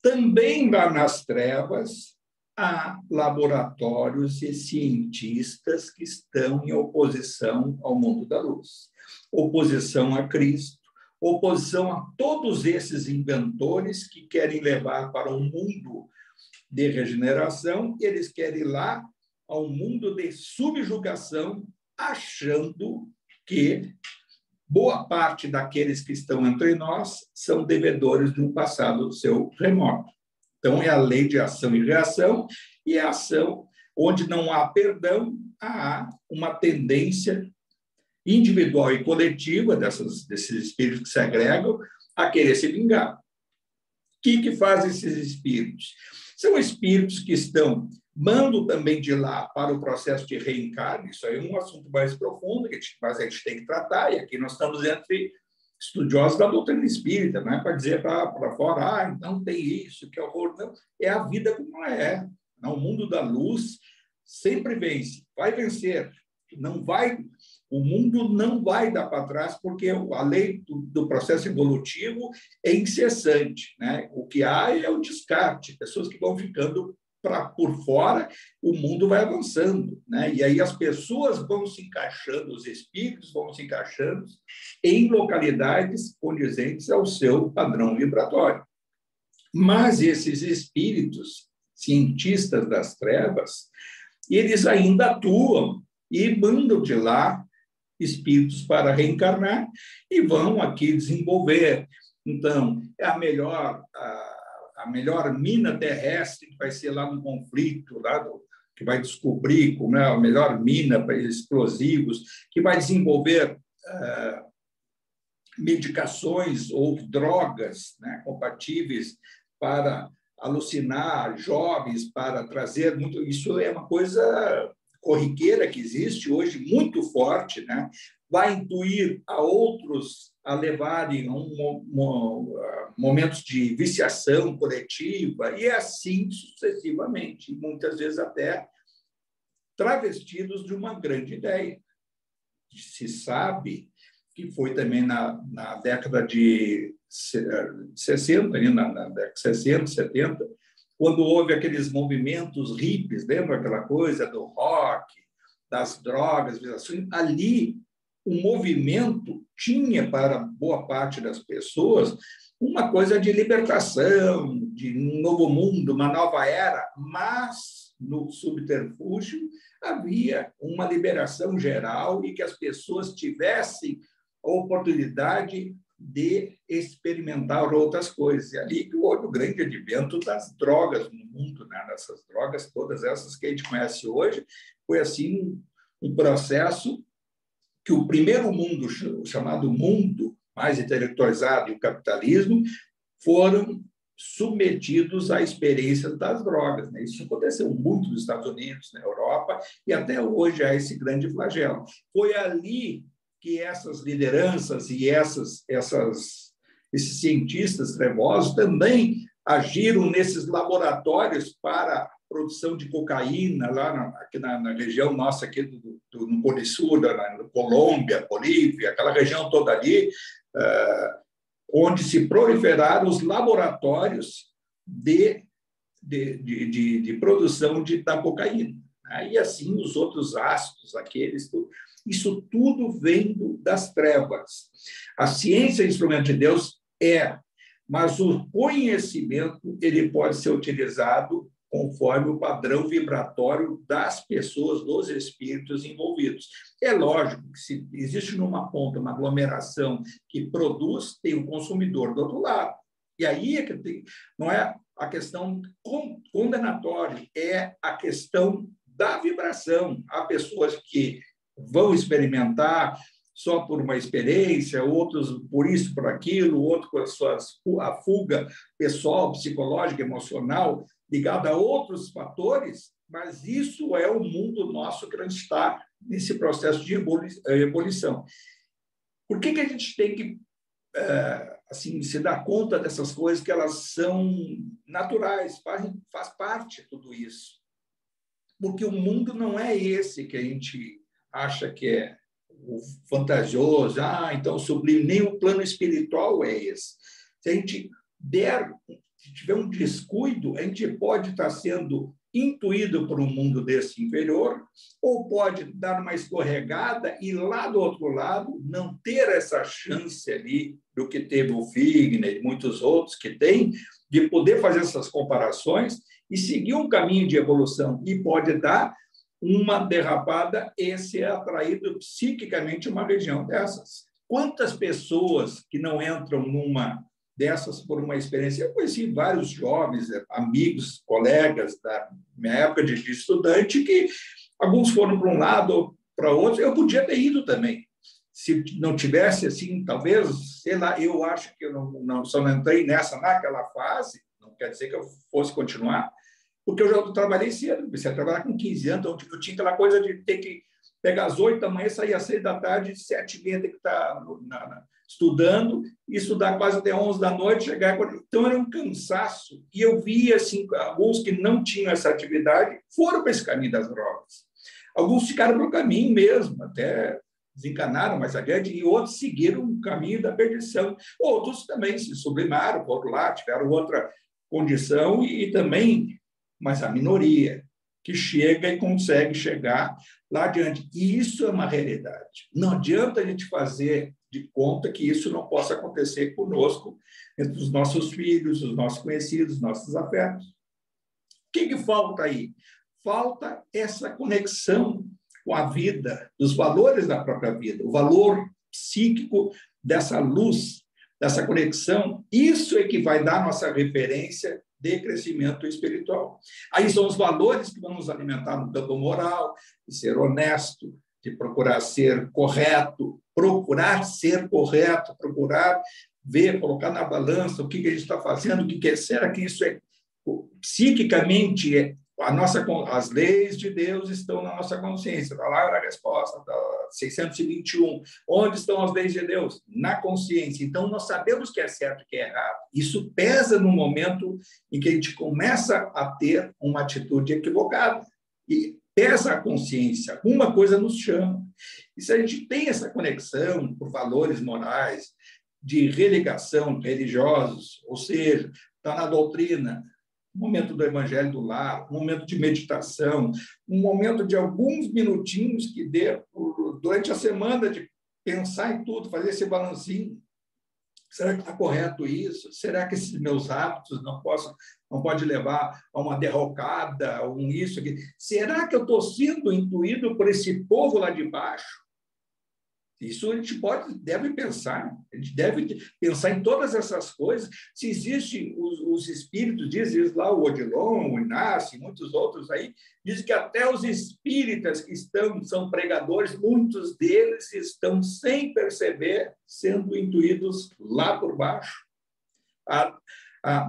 Também lá nas trevas há laboratórios e cientistas que estão em oposição ao mundo da luz, oposição a Cristo, oposição a todos esses inventores que querem levar para um mundo de regeneração, eles querem ir lá ao mundo de subjugação, achando que boa parte daqueles que estão entre nós são devedores de um passado seu remoto. Então, é a lei de ação e reação, e a ação onde não há perdão, há uma tendência individual e coletiva desses espíritos que se agregam a querer se vingar. O que fazem esses espíritos? São espíritos que mandam também de lá para o processo de reencarne. Isso aí é um assunto mais profundo, mas a gente tem que tratar, e aqui nós estamos entre estudiosos da doutrina espírita, não é para dizer para fora, não tem isso, que horror, não. É a vida como ela é. O mundo da luz sempre vence, vai vencer. O mundo não vai dar para trás, porque a lei do processo evolutivo é incessante, né? O que há é o descarte, pessoas que vão ficando por fora, o mundo vai avançando, né? E aí as pessoas vão se encaixando, os espíritos vão se encaixando em localidades condizentes ao seu padrão vibratório. Mas esses espíritos, cientistas das trevas, eles ainda atuam e mandam de lá espíritos para reencarnar e vão aqui desenvolver. Então, é a melhor mina terrestre que vai ser lá no conflito, que vai descobrir como é a melhor mina para explosivos, que vai desenvolver medicações ou drogas, né, compatíveis para alucinar jovens, para trazer muito... Isso é uma coisa corriqueira que existe hoje, muito forte, né? Vai intuir a outros a levarem momentos de viciação coletiva, e assim sucessivamente, muitas vezes até travestidos de uma grande ideia. Se sabe que foi também na década de 60, na década de 60, 70, quando houve aqueles movimentos hippies, lembra aquela coisa do rock, das drogas, ali o movimento tinha para boa parte das pessoas uma coisa de libertação, de um novo mundo, uma nova era, mas no subterfúgio havia uma liberação geral e que as pessoas tivessem a oportunidade de experimentar outras coisas. E ali que houve o grande advento das drogas no mundo, né? Dessas drogas, todas essas que a gente conhece hoje, foi assim um processo que o primeiro mundo, o chamado mundo mais intelectualizado, e o capitalismo, foram submetidos à experiência das drogas, né? Isso aconteceu muito nos Estados Unidos, na Europa, e até hoje há esse grande flagelo. Foi ali que essas lideranças e esses cientistas trevosos também agiram nesses laboratórios para produção de cocaína lá aqui na região nossa, aqui no Cone Sul, na Colômbia, Bolívia, aquela região toda ali, onde se proliferaram os laboratórios de produção da cocaína. E assim os outros ácidos, aqueles, isso tudo vem das trevas. A ciência é instrumento de Deus, mas o conhecimento ele pode ser utilizado conforme o padrão vibratório das pessoas, dos espíritos envolvidos. É lógico que se existe numa ponta uma aglomeração que produz, tem um consumidor do outro lado. E aí é que não é a questão condenatória, é a questão da vibração. Há pessoas que vão experimentar só por uma experiência, outros por isso, por aquilo, outros com a fuga pessoal, psicológica, emocional, ligada a outros fatores, mas isso é o mundo nosso que a gente está nesse processo de ebulição. Por que a gente tem que assim, se dar conta dessas coisas que elas são naturais, faz parte de tudo isso? Porque o mundo não é esse que a gente acha que é o fantasioso, então o sublime, nem o plano espiritual é esse. Se a gente se tiver um descuido, a gente pode estar sendo intuído por um mundo desse inferior, ou pode dar uma escorregada e lá do outro lado não ter essa chance ali do que teve o Figner e muitos outros que têm, de poder fazer essas comparações e seguir um caminho de evolução, e pode dar uma derrapada e ser atraído psiquicamente a uma região dessas. Quantas pessoas que não entram numa dessas por uma experiência? Eu conheci vários jovens, amigos, colegas da minha época de estudante, que alguns foram para um lado, para outro. Eu podia ter ido também. Se não tivesse, assim, talvez, sei lá, eu acho que eu só não entrei naquela fase, não quer dizer que eu fosse continuar, porque eu já trabalhei cedo, comecei a trabalhar com 15 anos, então eu tinha aquela coisa de ter que pegar às 8 da manhã, sair às 6 da tarde, 7h30 ter que estar estudando, e estudar quase até 11 da noite, chegar... Então, era um cansaço. E eu via, assim, alguns que não tinham essa atividade foram para esse caminho das drogas. Alguns ficaram no caminho mesmo, até desencanaram mais adiante, e outros seguiram o caminho da perdição. Outros também se sublimaram, por outro lado, tiveram outra condição, e também, mas a minoria, que chega e consegue chegar lá adiante. E isso é uma realidade. Não adianta a gente fazer de conta que isso não possa acontecer conosco, entre os nossos filhos, os nossos conhecidos, os nossos afetos. O que falta aí? Falta essa conexão com a vida, dos valores da própria vida, o valor psíquico dessa luz, dessa conexão. Isso é que vai dar nossa referência de crescimento espiritual. Aí são os valores que vão nos alimentar no campo moral, de ser honesto, de procurar ser correto, procurar ver, colocar na balança o que a gente está fazendo, o que é, será que isso é psiquicamente, as leis de Deus estão na nossa consciência. Está lá a resposta, 621. Onde estão as leis de Deus? Na consciência. Então, nós sabemos que é certo e que é errado. Isso pesa no momento em que a gente começa a ter uma atitude equivocada. E pesa a consciência. Alguma coisa nos chama. E se a gente tem essa conexão por valores morais, de religação religiosos, ou seja, está na doutrina, um momento do Evangelho do Lar, um momento de meditação, um momento de alguns minutinhos que dê durante a semana de pensar em tudo, fazer esse balancinho. Será que está correto isso? Será que esses meus hábitos não pode levar a uma derrocada, a um isso aqui? Será que eu estou sendo intuído por esse povo lá de baixo? Isso a gente deve pensar, a gente deve pensar em todas essas coisas. Se existem os espíritos, diz lá o Odilon, o Inácio, muitos outros aí, dizem que até os espíritas que são pregadores, muitos deles estão, sem perceber, sendo intuídos lá por baixo.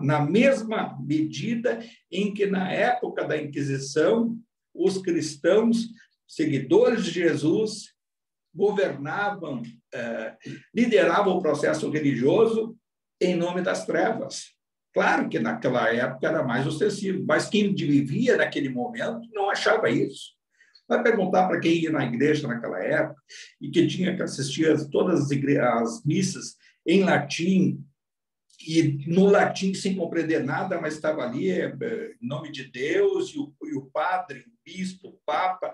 Na mesma medida em que, na época da Inquisição, os cristãos, seguidores de Jesus, governavam, lideravam o processo religioso em nome das trevas. Claro que naquela época era mais ostensivo, mas quem vivia naquele momento não achava isso. Vai perguntar para quem ia na igreja naquela época e que tinha que assistir todas as missas em latim, e no latim sem compreender nada, mas estava ali em nome de Deus, e o padre, o bispo, o papa,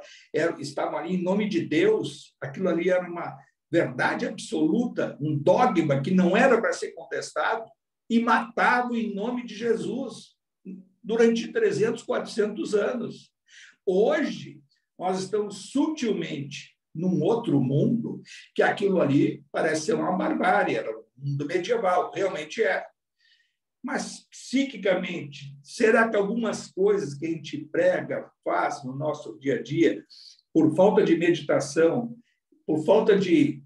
estavam ali em nome de Deus. Aquilo ali era uma verdade absoluta, um dogma que não era para ser contestado, e matavam em nome de Jesus durante 300, 400 anos. Hoje, nós estamos sutilmente num outro mundo, que aquilo ali parece ser uma barbárie, era um mundo medieval, realmente é. Mas, psiquicamente, será que algumas coisas que a gente prega, faz no nosso dia a dia, por falta de meditação, por falta de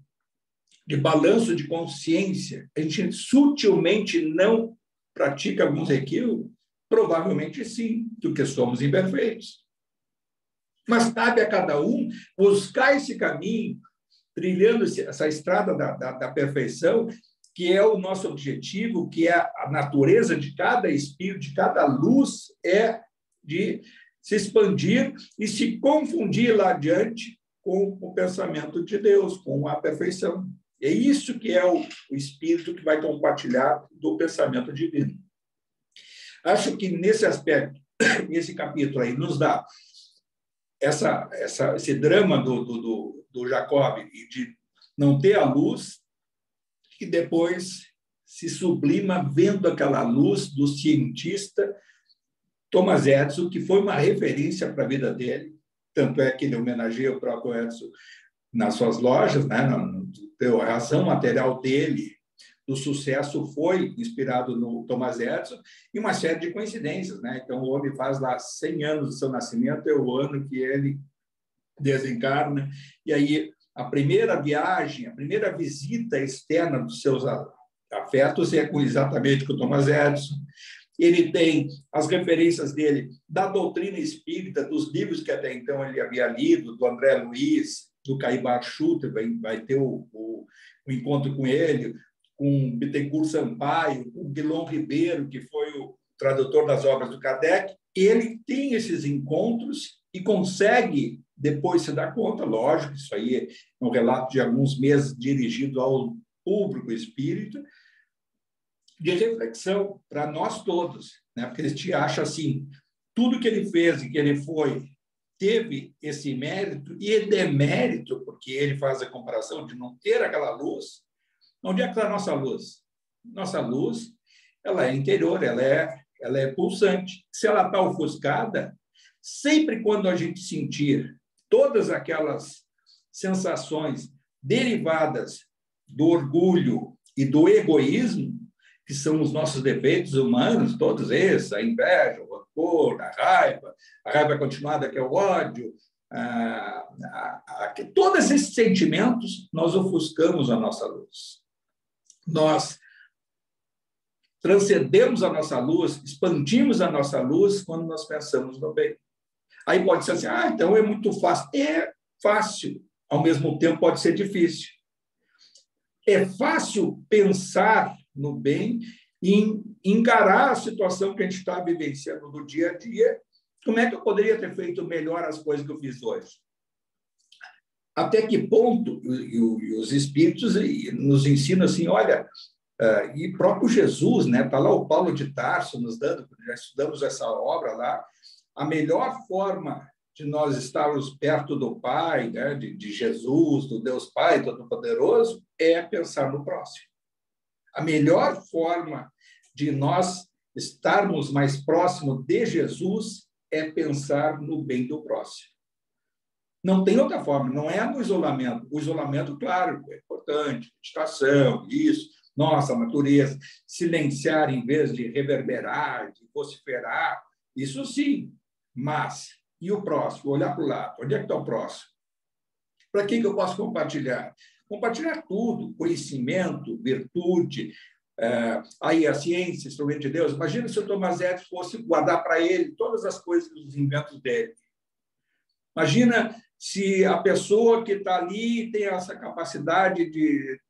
balanço de consciência, a gente sutilmente não pratica alguns equívocos? Provavelmente sim, porque somos imperfeitos. Mas cabe a cada um buscar esse caminho, trilhando essa estrada da perfeição, que é o nosso objetivo, que é a natureza de cada espírito, de cada luz, é de se expandir e se confundir lá adiante com o pensamento de Deus, com a perfeição. É isso que é o espírito que vai compartilhar do pensamento divino. Acho que nesse aspecto, esse capítulo aí nos dá esse drama do Jacob e de não ter a luz, que depois se sublima vendo aquela luz do cientista Thomas Edison, que foi uma referência para a vida dele, tanto é que ele homenageia o próprio Edison nas suas lojas, né? A razão material dele, do sucesso, foi inspirado no Thomas Edison, e uma série de coincidências, né? Então, o homem faz lá 100 anos do seu nascimento, é o ano que ele desencarna, e aí a primeira viagem, a primeira visita externa dos seus afetos é exatamente com o Thomas Edison. Ele tem as referências dele da doutrina espírita, dos livros que até então ele havia lido, do André Luiz, do Caibar Schutter, vai ter o encontro com ele, com Bittencourt Sampaio, com Guilom Ribeiro, que foi o tradutor das obras do Kardec. Ele tem esses encontros e consegue depois se dar conta, lógico, isso aí é um relato de alguns meses dirigido ao público espírita, de reflexão para nós todos, né? Porque a gente acha assim, tudo que ele fez e que ele foi, teve esse mérito e demérito, porque ele faz a comparação de não ter aquela luz. Onde é que está a nossa luz? Nossa luz, ela é interior, ela é pulsante. Se ela está ofuscada, sempre quando a gente sentir todas aquelas sensações derivadas do orgulho e do egoísmo, que são os nossos defeitos humanos, todos esses, a inveja, o rancor, a raiva continuada, que é o ódio, todos esses sentimentos, nós ofuscamos a nossa luz. Nós transcendemos a nossa luz, expandimos a nossa luz quando nós pensamos no bem. Aí pode ser assim, então é muito fácil. É fácil, ao mesmo tempo pode ser difícil. É fácil pensar no bem e encarar a situação que a gente está vivenciando no dia a dia. Como é que eu poderia ter feito melhor as coisas que eu fiz hoje? Até que ponto e os espíritos nos ensinam assim, olha, e próprio Jesus, né? Está lá o Paulo de Tarso nos dando, já estudamos essa obra lá, a melhor forma de nós estarmos perto do Pai, né? de Jesus, do Deus Pai Todo-Poderoso, é pensar no próximo. A melhor forma de nós estarmos mais próximo de Jesus é pensar no bem do próximo. Não tem outra forma, não é no isolamento. O isolamento, claro, é importante, meditação, isso, nossa natureza, silenciar em vez de reverberar, de vociferar, isso sim. Mas, e o próximo? Olhar para o lado, onde é que está o próximo? Para quem que eu posso compartilhar? Compartilhar tudo, conhecimento, virtude, aí a ciência, instrumento de Deus. Imagina se o Thomas Edison fosse guardar para ele todas as coisas dos inventos dele. Imagina se a pessoa que está ali tem essa capacidade de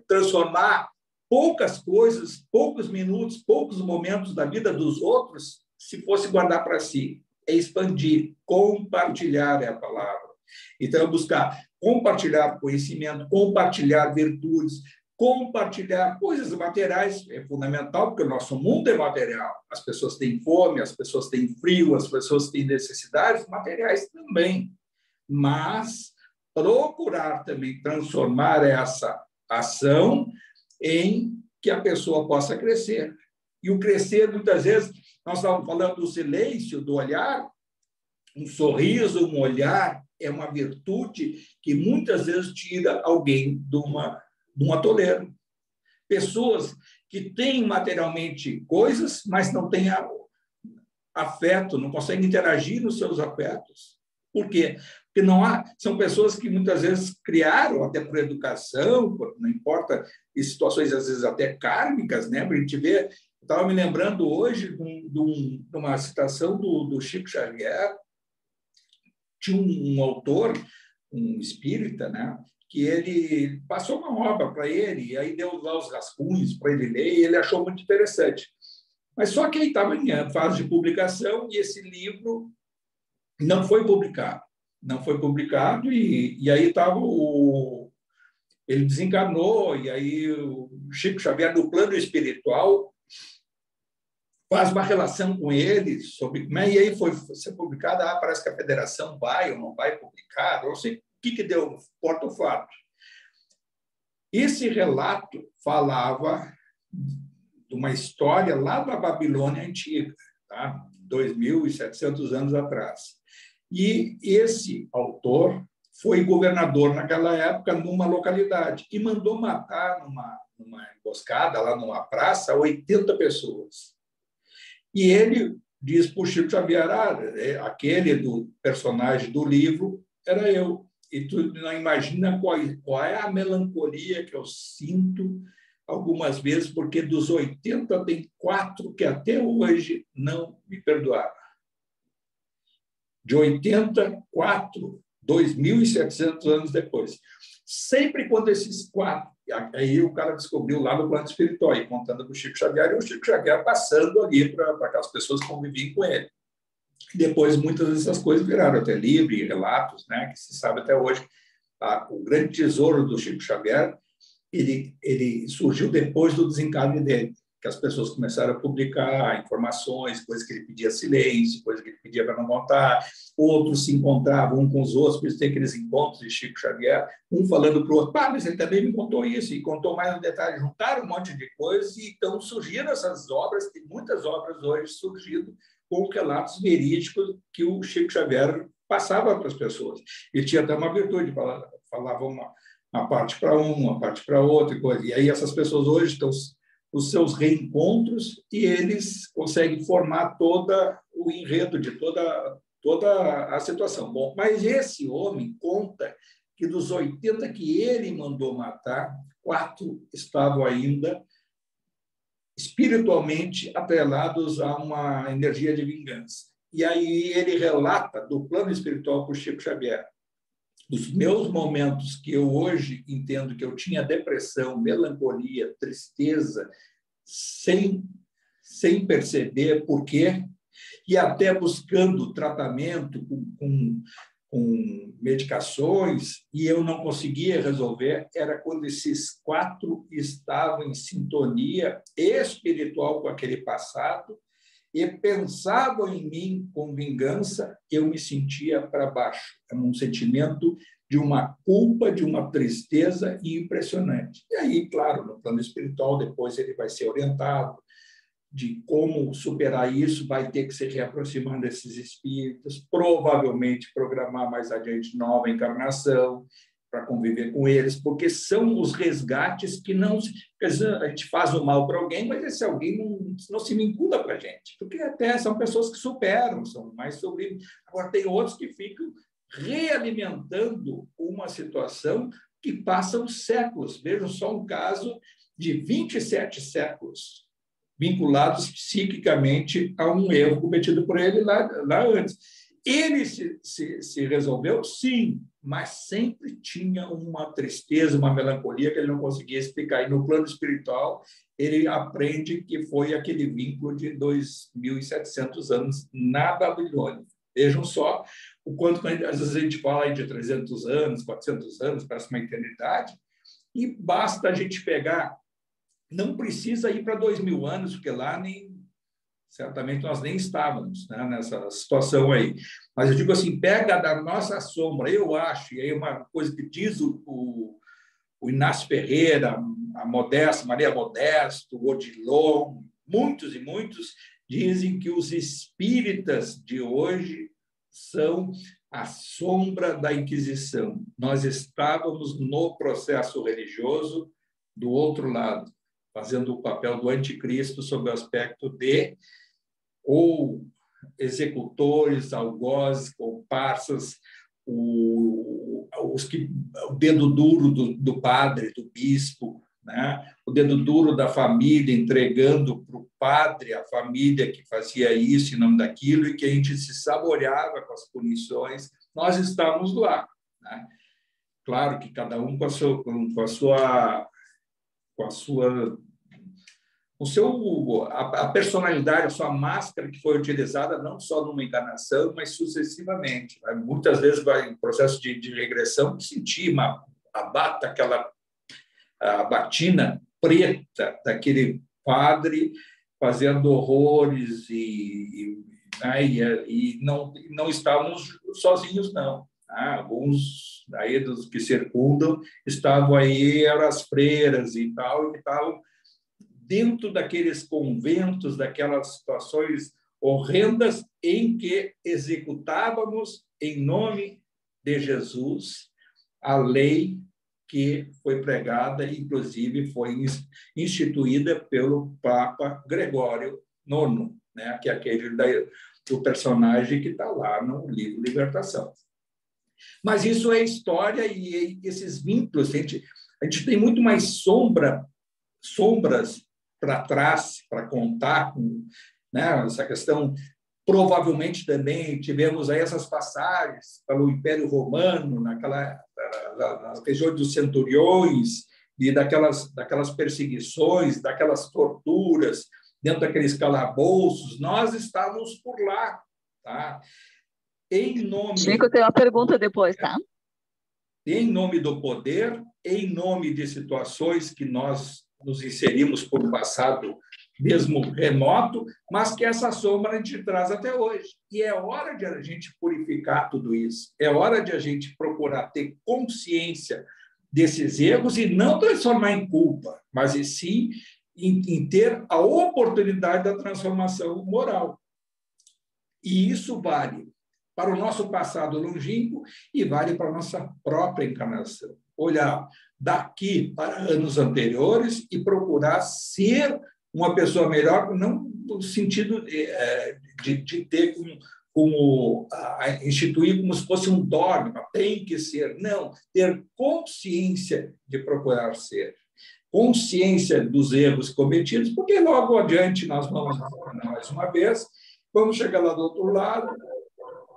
transformar poucas coisas, poucos minutos, poucos momentos da vida dos outros, se fosse guardar para si. É expandir, compartilhar é a palavra. Então, é buscar compartilhar conhecimento, compartilhar virtudes, compartilhar coisas materiais, é fundamental, porque o nosso mundo é material. As pessoas têm fome, as pessoas têm frio, as pessoas têm necessidades materiais também. Mas procurar também transformar essa ação em que a pessoa possa crescer. E o crescer, muitas vezes, nós estávamos falando do silêncio, do olhar, um sorriso, um olhar, é uma virtude que muitas vezes tira alguém de um atoleiro. Pessoas que têm materialmente coisas, mas não têm afeto, não conseguem interagir nos seus afetos. Por quê? Porque não há, são pessoas que muitas vezes criaram, até por educação, não importa, em situações às vezes até kármicas, né? Para a gente ver, eu estava me lembrando hoje de uma citação do Chico Xavier. Tinha um autor, um espírita, né? Que ele passou uma obra para ele, e aí deu lá os rascunhos para ele ler, e ele achou muito interessante. Mas só que ele estava em fase de publicação, e esse livro não foi publicado. Não foi publicado, e aí estava ele desencarnou, e aí o Chico Xavier, no plano espiritual, faz uma relação com ele sobre como é, e aí foi ser publicado, parece que a federação vai ou não vai publicar, eu não sei o que deu, importa o fato. Esse relato falava de uma história lá da Babilônia Antiga, tá? 2.700 anos atrás. E esse autor foi governador naquela época numa localidade e mandou matar numa emboscada, lá numa praça, 80 pessoas. E ele diz para o Chico Xavier, aquele do personagem do livro era eu. E tu não imagina qual é a melancolia que eu sinto algumas vezes, porque dos 80 tem 4 que até hoje não me perdoaram. De 84, 2.700 anos depois. Sempre quando esses 4... Aí o cara descobriu lá no plano espiritual, e contando para o Chico Xavier, e o Chico Xavier passando ali para aquelas pessoas que conviviam com ele. Depois, muitas dessas coisas viraram até livro e relatos, né, que se sabe até hoje. O grande tesouro do Chico Xavier, ele surgiu depois do desencarne dele, que as pessoas começaram a publicar informações, coisas que ele pedia silêncio, coisas que ele pedia para não contar, outros se encontravam um com os outros, por isso tem aqueles encontros de Chico Xavier, um falando para o outro, mas ele também me contou isso, e contou mais no detalhe, juntaram um monte de coisas, e então surgiram essas obras, tem muitas obras hoje surgindo com relatos verídicos que o Chico Xavier passava para as pessoas. Ele tinha até uma virtude, falava uma parte para uma parte para outra, e aí essas pessoas hoje estão os seus reencontros e eles conseguem formar todo o enredo de toda a situação. Bom, mas esse homem conta que dos 80 que ele mandou matar, 4 estavam ainda espiritualmente atrelados a uma energia de vingança. E aí ele relata do plano espiritual para o Chico Xavier. Dos meus momentos que eu hoje entendo que eu tinha depressão, melancolia, tristeza, sem perceber por quê, e até buscando tratamento com medicações, e eu não conseguia resolver, era quando esses 4 estavam em sintonia espiritual com aquele passado, e pensavam em mim com vingança, eu me sentia para baixo. É um sentimento de uma culpa, de uma tristeza impressionante. E aí, claro, no plano espiritual, depois ele vai ser orientado de como superar isso, vai ter que se reaproximar desses espíritos, provavelmente programar mais adiante nova encarnação, para conviver com eles, porque são os resgates que não... Quer dizer, a gente faz o mal para alguém, mas esse alguém não se vincula para a gente, porque até são pessoas que superam, são mais sobreviventes. Agora, tem outros que ficam realimentando uma situação que passam séculos. Vejam só um caso de 27 séculos vinculados psiquicamente a um erro cometido por ele lá antes. Ele se resolveu? Sim, mas sempre tinha uma tristeza, uma melancolia que ele não conseguia explicar. E no plano espiritual, ele aprende que foi aquele vínculo de 2.700 anos na Babilônia. Vejam só o quanto, às vezes, a gente fala aí de 300 anos, 400 anos, parece uma eternidade, e basta a gente pegar, não precisa ir para 2.000 anos, porque lá certamente nós nem estávamos, né, nessa situação aí. Mas eu digo assim, pega da nossa sombra, eu acho, e aí uma coisa que diz o Inácio Ferreira, a Modesto, Maria Modesto, o Odilon, muitos e muitos dizem que os espíritas de hoje são a sombra da Inquisição. Nós estávamos no processo religioso do outro lado, fazendo o papel do anticristo sob o aspecto de ou executores, algozes, comparsas, o dedo duro do padre, do bispo, né? O dedo duro da família, entregando para o padre a família que fazia isso em nome daquilo e que a gente se saboreava com as punições. Nós estávamos lá, né? Claro que cada um com a personalidade, a sua máscara que foi utilizada não só numa encarnação, mas sucessivamente. Muitas vezes vai em processo de regressão, sentir aquela batina preta daquele padre fazendo horrores né, e não estávamos sozinhos, não. Alguns aí dos que circundam estavam aí, eram as freiras e tal, que estavam dentro daqueles conventos, daquelas situações horrendas em que executávamos, em nome de Jesus, a lei que foi pregada, inclusive foi instituída pelo Papa Gregório IX, né? Que é aquele do personagem que está lá no livro Libertação. Mas isso é história e esses vínculos, a gente tem muito mais sombras para trás, para contar, né? Essa questão. Provavelmente também tivemos aí essas passagens pelo Império Romano, nas regiões dos centuriões, e daquelas perseguições, daquelas torturas, dentro daqueles calabouços. Nós estávamos por lá. Tá? Chico, tem uma pergunta depois, tá? Em nome do poder, em nome de situações que nós nos inserimos por um passado mesmo remoto, mas que essa sombra a gente traz até hoje. E é hora de a gente purificar tudo isso. É hora de a gente procurar ter consciência desses erros e não transformar em culpa, mas e sim em ter a oportunidade da transformação moral. E isso vale para o nosso passado longínquo e vale para a nossa própria encarnação. Olhar daqui para anos anteriores e procurar ser uma pessoa melhor, não no sentido de ter instituir como se fosse um dogma, tem que ser. Não, ter consciência de procurar ser. Consciência dos erros cometidos, porque logo adiante nós vamos, mais uma vez, vamos chegar lá do outro lado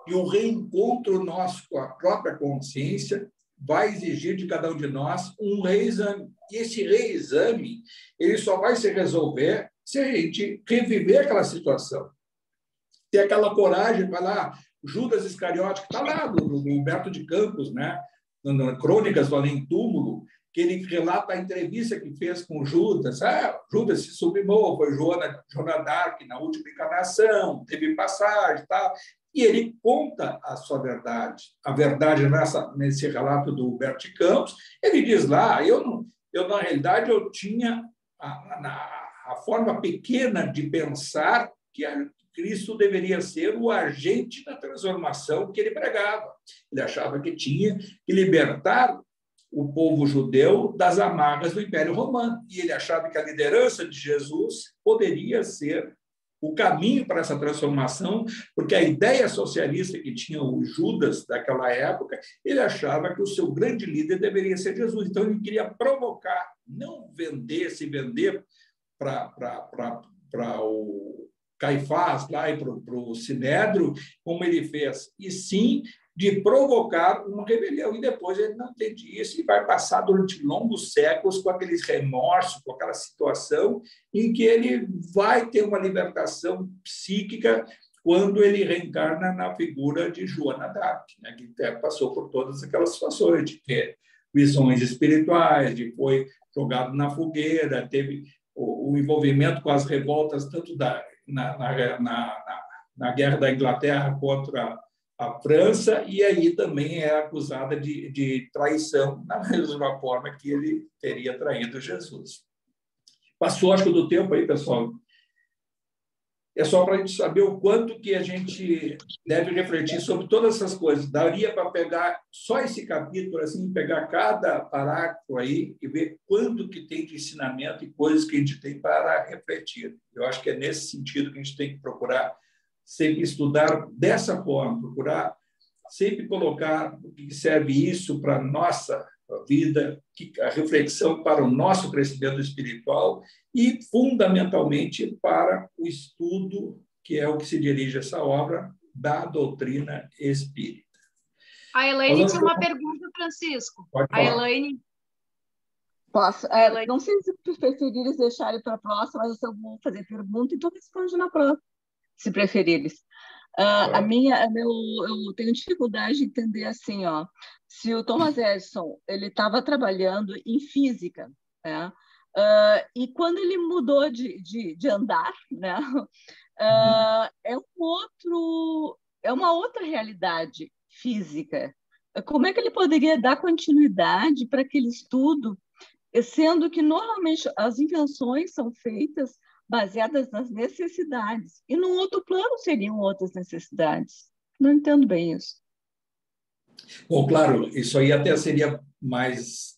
e o reencontro nosso com a própria consciência vai exigir de cada um de nós um reexame. E esse reexame ele só vai se resolver se a gente reviver aquela situação. Ter aquela coragem, vai lá, Judas Iscariote, que está lá, do Humberto de Campos, né? No Crônicas do Além Túmulo, que ele relata a entrevista que fez com Judas. Judas se sublimou, foi Joana d'Arc na última encarnação, teve passagem e tal. E ele conta a sua verdade. A verdade nesse relato do Humberto de Campos, ele diz lá, eu na realidade, eu tinha a forma pequena de pensar que Cristo deveria ser o agente da transformação que ele pregava. Ele achava que tinha que libertar o povo judeu das amarras do Império Romano. E ele achava que a liderança de Jesus poderia ser o caminho para essa transformação, porque a ideia socialista que tinha o Judas daquela época, ele achava que o seu grande líder deveria ser Jesus. Então, ele queria provocar, não se vender para o Caifás lá e para o Sinédrio, como ele fez, e sim de provocar uma rebelião. E depois ele não entende isso e vai passar durante longos séculos com aqueles remorsos, com aquela situação em que ele vai ter uma libertação psíquica quando ele reencarna na figura de Joana d'Arc, né, que passou por todas aquelas situações de ter visões espirituais, de foi jogado na fogueira, teve o envolvimento com as revoltas tanto na Guerra da Inglaterra contra a França, e aí também é acusada de traição, da mesma forma que ele teria traído Jesus. Passou, acho que, do tempo aí, pessoal. É só para a gente saber o quanto que a gente deve refletir sobre todas essas coisas. Daria para pegar só esse capítulo, assim, pegar cada parágrafo aí e ver quanto que tem de ensinamento e coisas que a gente tem para refletir. Eu acho que é nesse sentido que a gente tem que procurar sempre estudar dessa forma, procurar sempre colocar o que serve isso para a nossa vida, a reflexão para o nosso crescimento espiritual e, fundamentalmente, para o estudo, que é o que se dirige essa obra, da doutrina espírita. A Elaine tinha uma pergunta, Francisco. Pode A falar. Elaine... Posso? Não sei se preferires deixar para a próxima, mas eu vou fazer pergunta e tu responde na próxima, se preferires. Eu tenho dificuldade de entender assim, ó, se o Thomas Edison ele estava trabalhando em física, né? E quando ele mudou de andar, né? É uma outra realidade física. Como é que ele poderia dar continuidade para aquele estudo, sendo que normalmente as invenções são feitas baseadas nas necessidades. E num outro plano seriam outras necessidades. Não entendo bem isso. Bom, claro, isso aí até seria mais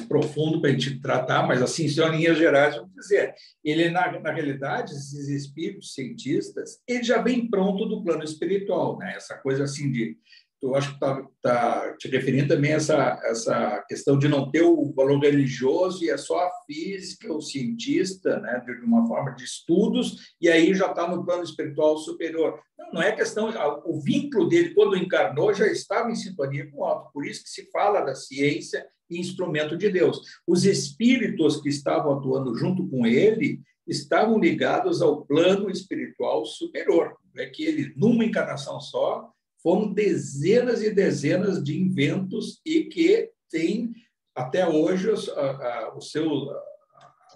profundo para a gente tratar, mas, assim, só em linhas gerais, vamos dizer, ele, na realidade, esses espíritos cientistas, ele já vem pronto do plano espiritual, né? Essa coisa assim de... Eu acho que está te referindo também a essa questão de não ter o valor religioso e é só a física, o cientista, né, de uma forma de estudos, e aí já está no plano espiritual superior. Não é questão... O vínculo dele, quando encarnou, já estava em sintonia com o alto. Por isso que se fala da ciência e instrumento de Deus. Os espíritos que estavam atuando junto com ele estavam ligados ao plano espiritual superior. É que ele, numa encarnação só, foram dezenas e dezenas de inventos e que tem, até hoje, as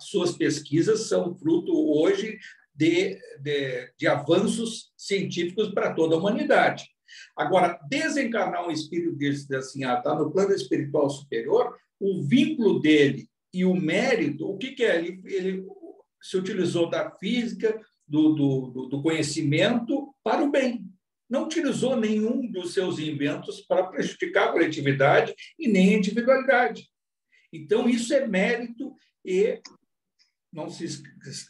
suas pesquisas são fruto, hoje, de avanços científicos para toda a humanidade. Agora, desencarnar um espírito desse, assim, está no plano espiritual superior, o vínculo dele e o mérito, o que é? Ele se utilizou da física, do conhecimento para o bem. Não utilizou nenhum dos seus inventos para prejudicar a coletividade e nem a individualidade. Então, isso é mérito e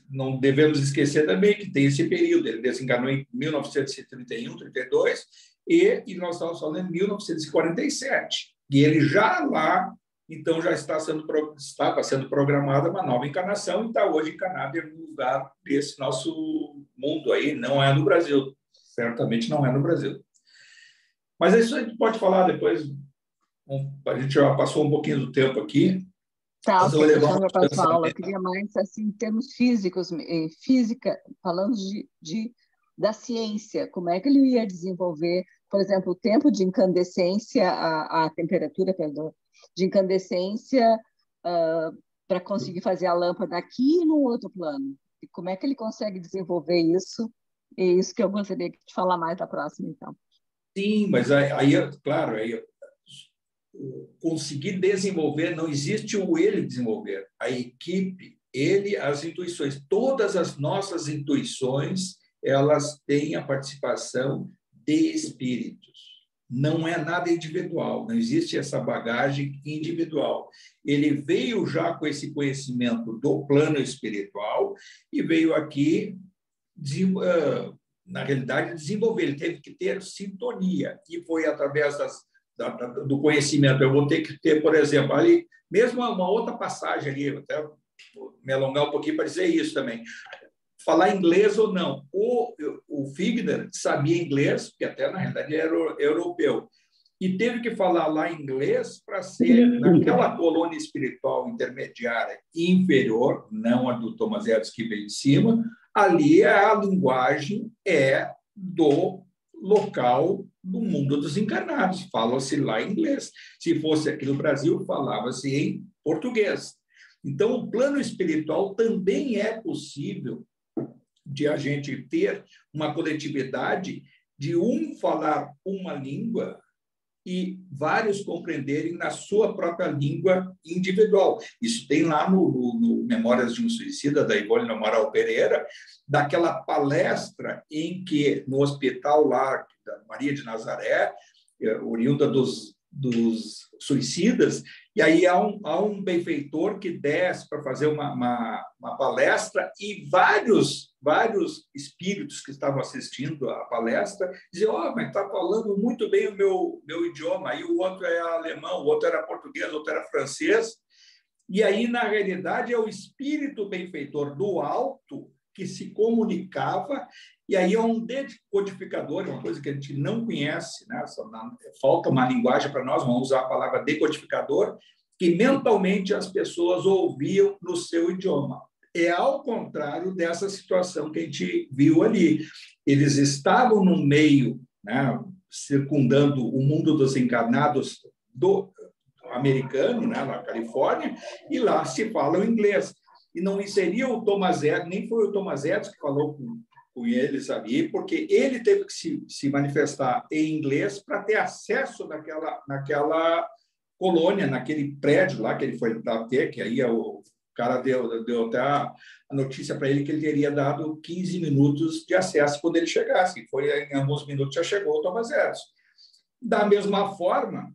não devemos esquecer também que tem esse período. Ele desencarnou em 1931, 32, e nós estamos falando em 1947. E ele já lá, então, já estava sendo programada uma nova encarnação e está hoje encarnado em um lugar desse nosso mundo aí, não é no Brasil. Certamente não é no Brasil. Mas isso a gente pode falar depois. A gente já passou um pouquinho do tempo aqui. Tá, ok, deixando para a próxima aula. Eu queria mais, assim, em termos físicos, em física, falando da ciência, como é que ele ia desenvolver, por exemplo, o tempo de incandescência, a temperatura, perdão, de incandescência para conseguir fazer a lâmpada aqui e no outro plano. E como é que ele consegue desenvolver isso? É isso que eu gostaria de falar mais na próxima, então. Sim, mas aí claro, conseguir desenvolver, não existe o ele desenvolver. A equipe, ele, as intuições, todas as nossas intuições, elas têm a participação de espíritos. Não é nada individual, não existe essa bagagem individual. Ele veio já com esse conhecimento do plano espiritual e veio aqui na realidade, desenvolver. Ele teve que ter sintonia, e foi através do conhecimento. Eu vou ter que ter, por exemplo, ali, mesmo uma outra passagem ali, até me alongar um pouquinho para dizer isso também. falar inglês ou não. O Figner sabia inglês, porque até, na realidade, era europeu, e teve que falar lá inglês para ser, naquela colônia espiritual intermediária e inferior, não a do Thomas Edison que veio de cima, ali a linguagem é do local do mundo dos encarnados, fala-se lá inglês. Se fosse aqui no Brasil, falava-se em português. Então, o plano espiritual também é possível de a gente ter uma coletividade de um falar uma língua e vários compreenderem na sua própria língua individual. Isso tem lá no Memórias de um Suicida, da Ivone Amaral Pereira, daquela palestra em que, no hospital lá, da Maria de Nazaré, oriunda dos suicidas, e aí há um benfeitor que desce para fazer uma palestra, e vários espíritos que estavam assistindo à palestra diziam: mas está falando muito bem o meu idioma, aí o outro é alemão, o outro era português, o outro era francês, e aí, na realidade, é o espírito benfeitor do alto que se comunicava, e aí é um decodificador, uma coisa que a gente não conhece, né? Falta uma linguagem para nós, vamos usar a palavra decodificador, que mentalmente as pessoas ouviam no seu idioma. É ao contrário dessa situação que a gente viu ali. Eles estavam no meio, né, circundando o mundo dos encarnados do americano, né, na Califórnia, e lá se fala o inglês. E não seria o Thomas Edison, nem foi o Thomas Edison que falou com eles ali, porque ele teve que se manifestar em inglês para ter acesso naquela colônia, naquele prédio lá que ele foi ter, que aí o cara deu até a notícia para ele que ele teria dado 15 minutos de acesso quando ele chegasse. Foi em alguns minutos já chegou o Thomas Edison. Da mesma forma,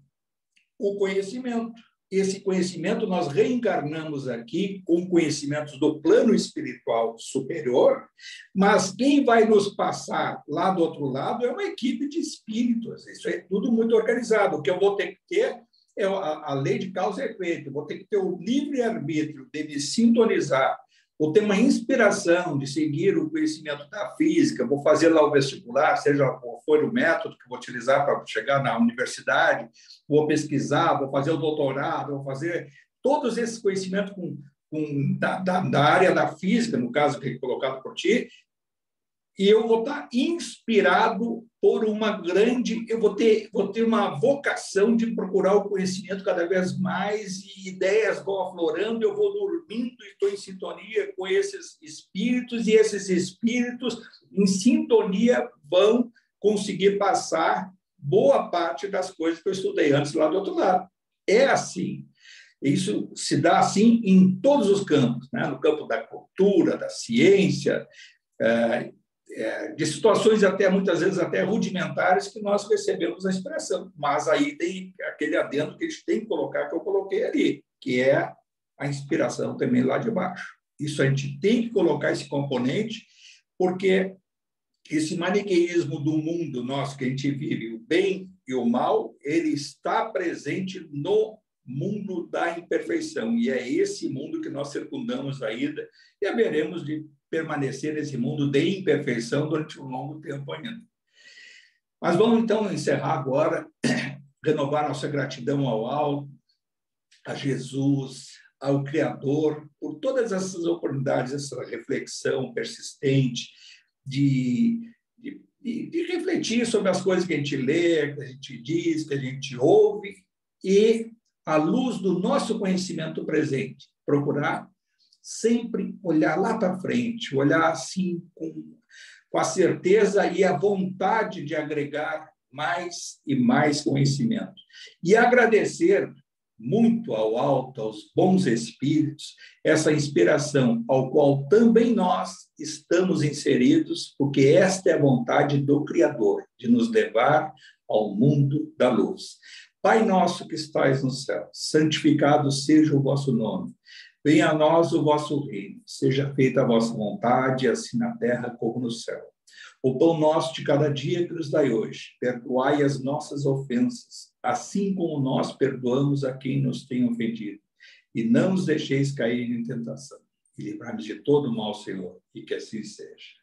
o conhecimento. Esse conhecimento nós reencarnamos aqui com conhecimentos do plano espiritual superior, mas quem vai nos passar lá do outro lado é uma equipe de espíritos. Isso é tudo muito organizado. O que eu vou ter que ter é a lei de causa e efeito. Eu vou ter que ter o livre-arbítrio de me sintonizar, vou ter uma inspiração de seguir o conhecimento da física, vou fazer lá o vestibular, seja qual for o método que vou utilizar para chegar na universidade, vou pesquisar, vou fazer o doutorado, vou fazer todos esses conhecimentos da área da física, no caso que é colocado por ti, e eu vou estar inspirado por eu vou ter uma vocação de procurar o conhecimento cada vez mais, e ideias vão aflorando, eu vou dormindo e estou em sintonia com esses espíritos, e esses espíritos, em sintonia, vão conseguir passar boa parte das coisas que eu estudei antes lá do outro lado. É assim. Isso se dá assim em todos os campos, né? No campo da cultura, da ciência, de situações muitas vezes até rudimentares que nós recebemos a inspiração. Mas aí tem aquele adendo que a gente tem que colocar, que eu coloquei ali, que é a inspiração também lá de baixo. Isso a gente tem que colocar esse componente, porque esse maniqueísmo do mundo nosso que a gente vive, o bem e o mal, ele está presente no mundo da imperfeição, e é esse mundo que nós circundamos ainda, e haveremos de permanecer nesse mundo de imperfeição durante um longo tempo ainda. Mas vamos, então, encerrar agora, renovar nossa gratidão ao alto, a Jesus, ao Criador, por todas essas oportunidades, essa reflexão persistente, de refletir sobre as coisas que a gente lê, que a gente diz, que a gente ouve, e, à luz do nosso conhecimento presente, procurar sempre olhar lá para frente, olhar assim com a certeza e a vontade de agregar mais e mais conhecimento. E agradecer muito ao alto, aos bons espíritos, essa inspiração ao qual também nós estamos inseridos, porque esta é a vontade do Criador, de nos levar ao mundo da luz. Pai nosso que estais no céu, santificado seja o vosso nome. Venha a nós o vosso reino, seja feita a vossa vontade, assim na terra como no céu. O pão nosso de cada dia que nos dai hoje, perdoai as nossas ofensas, assim como nós perdoamos a quem nos tem ofendido. E não nos deixeis cair em tentação, e livrai-nos de todo o mal, Senhor. E e que assim seja.